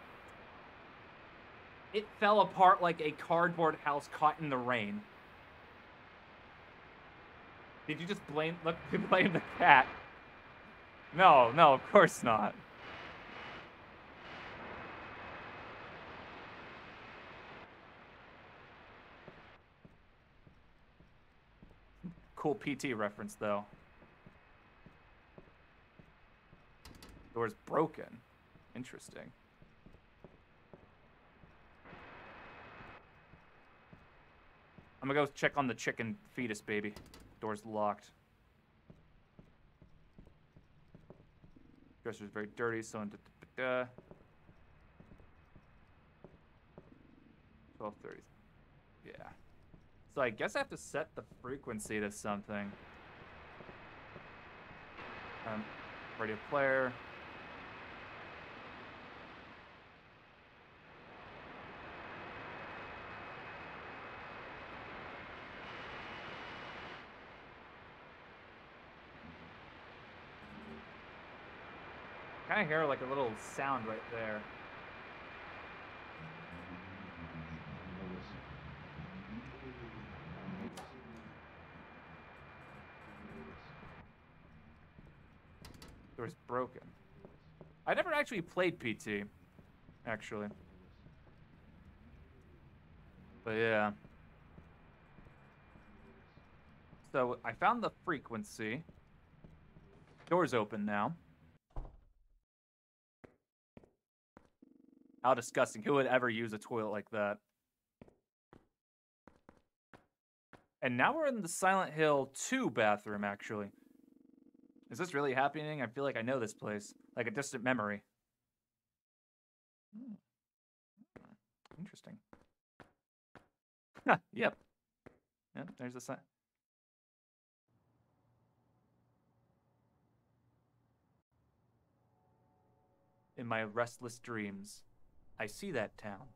It fell apart like a cardboard house caught in the rain. Did you just blame the cat? No, of course not. Cool PT reference, though. Door's broken. Interesting. I'm gonna go check on the chicken fetus baby. Door's locked. Dresser's very dirty, so 12:30. Yeah. So I guess I have to set the frequency to something. Radio player. Kind of hear like a little sound right there. Door's broken. I never actually played PT, actually. But yeah. So I found the frequency. Door's open now. How disgusting. Who would ever use a toilet like that? And now we're in the Silent Hill 2 bathroom, actually. Is this really happening? I feel like I know this place. Like a distant memory. Interesting. Yep. Yep, there's the sign. In my restless dreams, I see that town.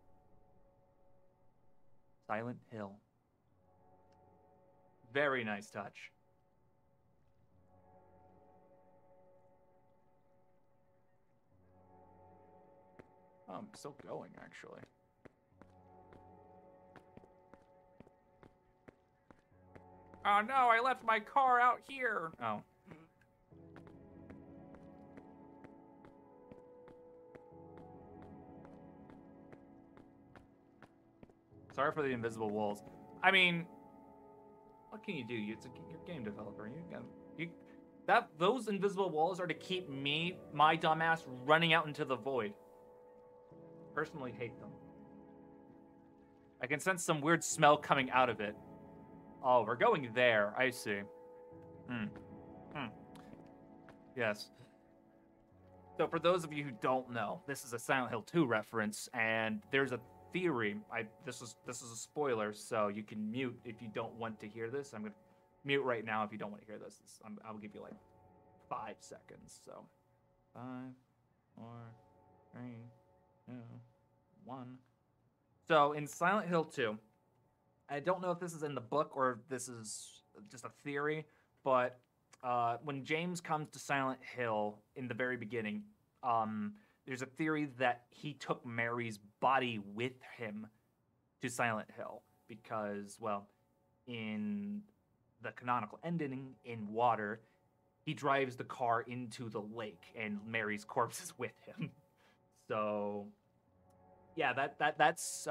Silent Hill. Very nice touch. Oh, I'm still going, actually. Oh no, I left my car out here. Oh. Sorry for the invisible walls. I mean, what can you do? You're a game developer. Those invisible walls are to keep me, my dumbass, running out into the void. Personally hate them. I can sense some weird smell coming out of it. Oh, we're going there. I see. Yes. So for those of you who don't know, this is a Silent Hill 2 reference, and there's a theory. This is a spoiler, so you can mute if you don't want to hear this. I'm gonna mute right now if you don't want to hear this. I'll give you like 5 seconds. So 5, 4, 3, 2, 1. So in Silent Hill 2, I don't know if this is in the book or if this is just a theory, but when James comes to Silent Hill in the very beginning, there's a theory that he took Mary's body with him to Silent Hill because, well, in the canonical ending in Water, he drives the car into the lake and Mary's corpse is with him. So, yeah, that's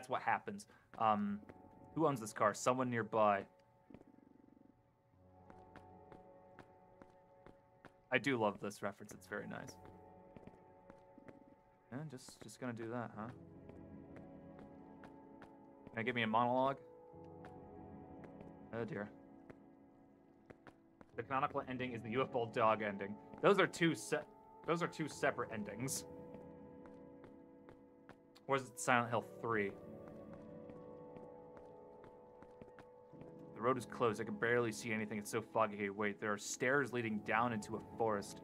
what happens. Who owns this car? Someone nearby. I do love this reference. It's very nice. Yeah, just gonna do that, huh? Can I give me a monologue? Oh dear. The canonical ending is the UFO dog ending. Those are two separate endings. Or is it Silent Hill 3? The road is closed. I can barely see anything. It's so foggy here. Wait, there are stairs leading down into a forest.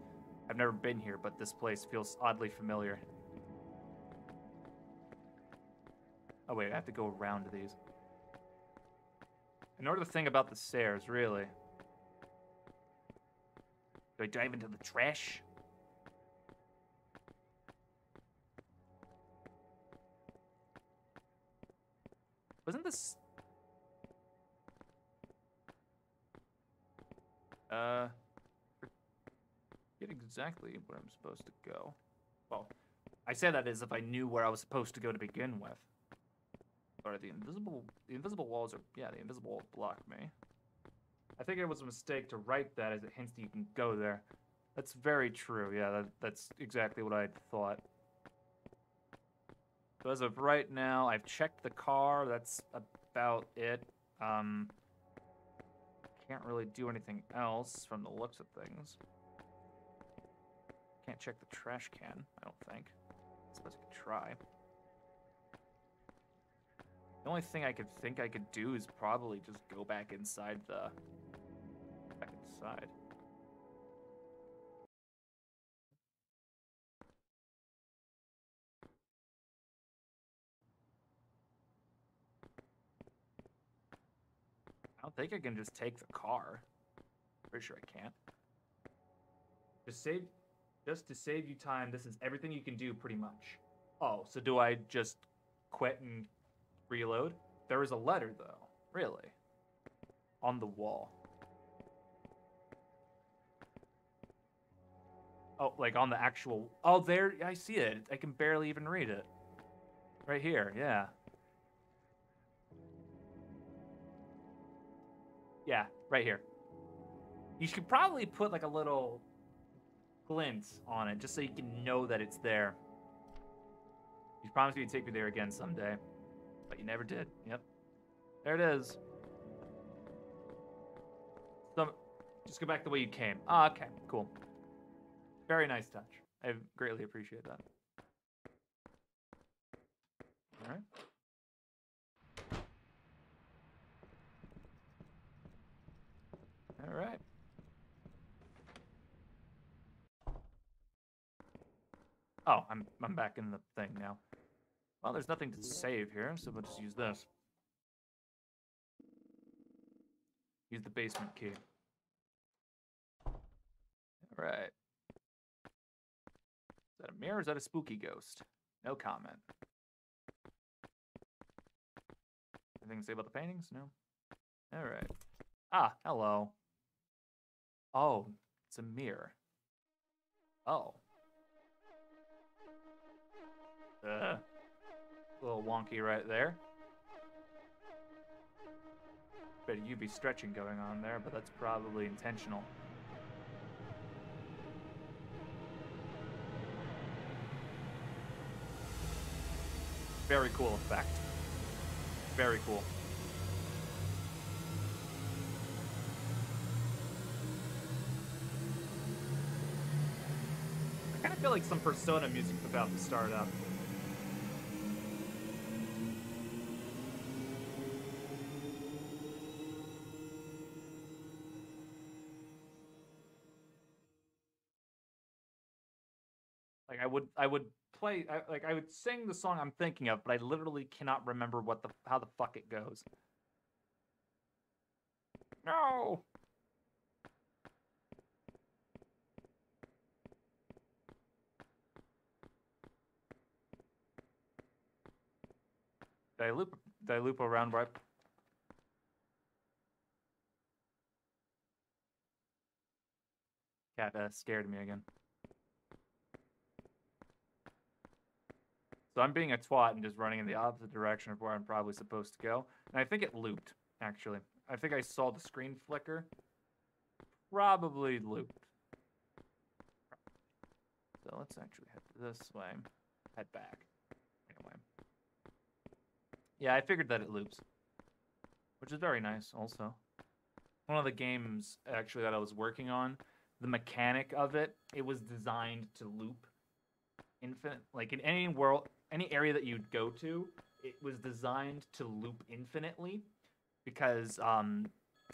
I've never been here, but this place feels oddly familiar. Oh wait, I have to go around these. In order to think about the stairs, really. Do I dive into the trash? Wasn't this... Get exactly where I'm supposed to go. Well, I say that as if I knew where I was supposed to go to begin with. Or the invisible walls are... Yeah, the invisible walls block me. I think it was a mistake to write that as it hints that you can go there. That's very true. Yeah, that's exactly what I thought. So as of right now, I've checked the car. That's about it. Can't really do anything else from the looks of things. Can't check the trash can, I don't think. I suppose I could try. The only thing I could do is probably just go back inside the... Back inside. I don't think I can just take the car. Pretty sure I can't. Just to save you time, this is everything you can do pretty much. Oh, so do I just quit and reload? There is a letter though, really. On the wall. Oh, like on the actual... Oh, there, I see it. I can barely even read it. Right here, yeah. Yeah, right here. You should probably put like a little glint on it, just so you can know that it's there. You promised me you'd take me there again someday, but you never did. Yep. There it is. So, just go back the way you came. Ah, okay, cool. Very nice touch. I greatly appreciate that. All right. All right. Oh, I'm back in the thing now. Well, there's nothing to save here, so we'll just use this. Use the basement key. Alright. Is that a mirror or is that a spooky ghost? No comment. Anything to say about the paintings? No? Alright. Ah, hello. Oh, it's a mirror. Oh. A little wonky right there. Bit of UV stretching going on there, but that's probably intentional. Very cool effect. Very cool. I kind of feel like some Persona music is about to start up. Like I would play, I would sing the song I'm thinking of, but I literally cannot remember how the fuck it goes. No. Did I loop around right? Cat scared me again. So I'm being a twat and just running in the opposite direction of where I'm probably supposed to go. And I think it looped, actually. I think I saw the screen flicker. Probably looped. So let's actually head this way. Head back. Anyway. Yeah, I figured that it loops. Which is very nice, also. One of the games, actually, that I was working on, the mechanic of it, it was designed to loop infinite. Like, in any world, any area that you'd go to, it was designed to loop infinitely. Because,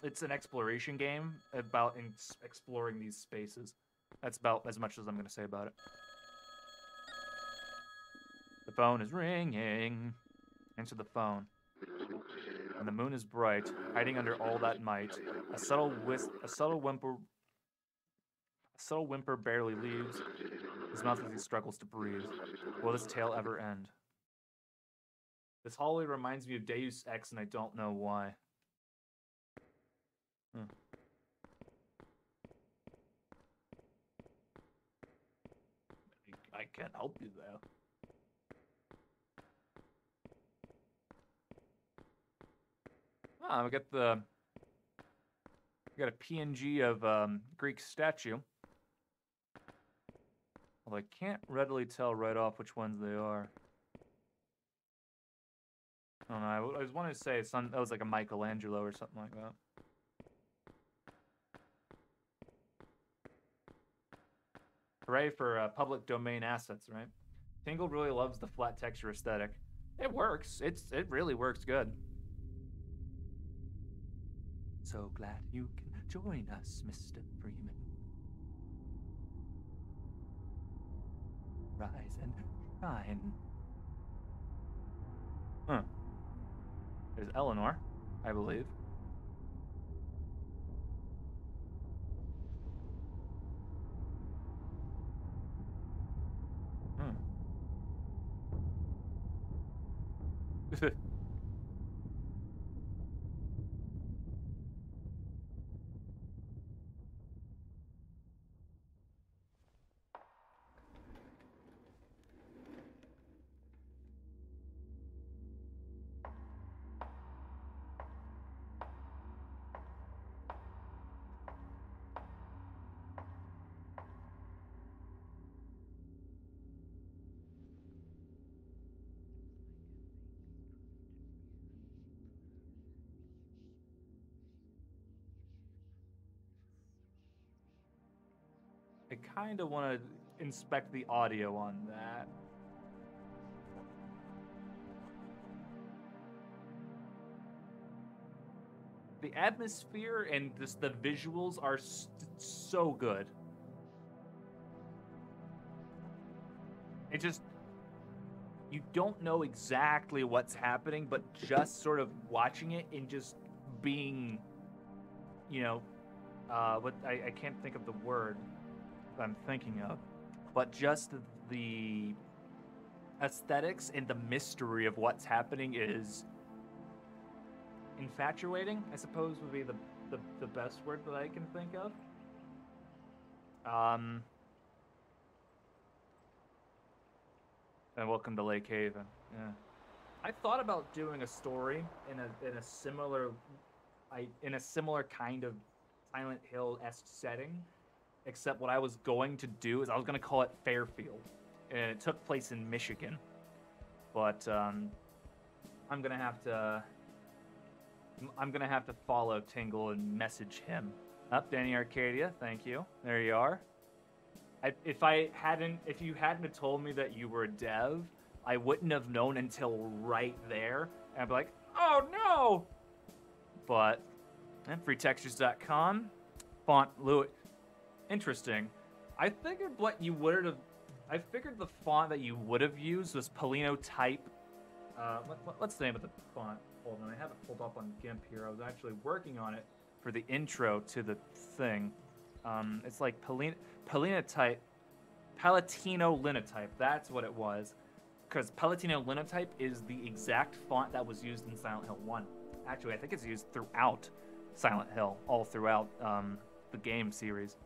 it's an exploration game about exploring these spaces. That's about as much as I'm going to say about it. The phone is ringing. Answer the phone. And the moon is bright, hiding under all that might. A subtle whimper barely leaves his mouth as he struggles to breathe. Will this tale ever end? This hallway reminds me of Deus Ex, and I don't know why. I can't help you there. Ah, we got a PNG of Greek statue. Although I can't readily tell right off which ones they are. I don't know. I was wanting to say that was like a Michelangelo or something like that. Hooray for public domain assets, right? Tingle really loves the flat texture aesthetic. It works. It really works good. So glad you can join us, Mr. Freeman. Rise and shine. Huh. There's Eleanor, I believe. I kind of want to inspect the audio on that. The atmosphere and just the visuals are so good. It just... you don't know exactly what's happening, but just sort of watching it and just being, you know, what I can't think of the word I'm thinking of, but just the aesthetics and the mystery of what's happening is infatuating, I suppose would be the best word that I can think of. And welcome to Lake Haven. Yeah, I thought about doing a story in a similar kind of Silent Hill-esque setting, except what I was going to do is I was going to call it Fairfield, and it took place in Michigan. But I'm gonna have to follow Tingle and message him. Up, Danny Arcadia, thank you. There you are. If you hadn't have told me that you were a dev, I wouldn't have known until right there. And I'd be like, oh no! But, freetextures.com, font Louis. Interesting. I figured the font that you would have used was Polino type. What's the name of the font? Hold on, I have it pulled up on GIMP here. I was actually working on it for the intro to the thing. It's like Palatino Linotype. That's what it was. Because Palatino Linotype is the exact font that was used in Silent Hill 1. Actually, I think it's used throughout Silent Hill, all throughout the game series.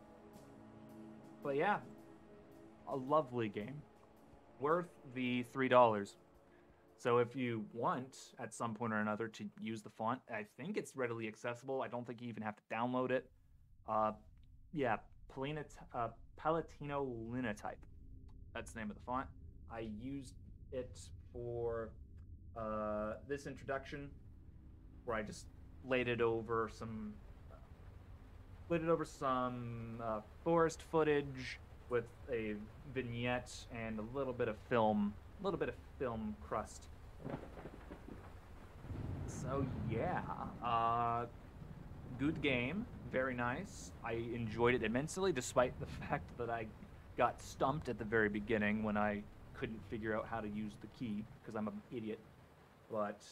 But yeah, a lovely game. Worth the $3. So if you want, at some point or another, to use the font, I think it's readily accessible. I don't think you even have to download it. Yeah, Palatino Linotype. That's the name of the font. I used it for this introduction, where I just laid it over some forest footage with a vignette and a little bit of film crust. So yeah, good game, very nice. I enjoyed it immensely, despite the fact that I got stumped at the very beginning when I couldn't figure out how to use the key because I'm an idiot. But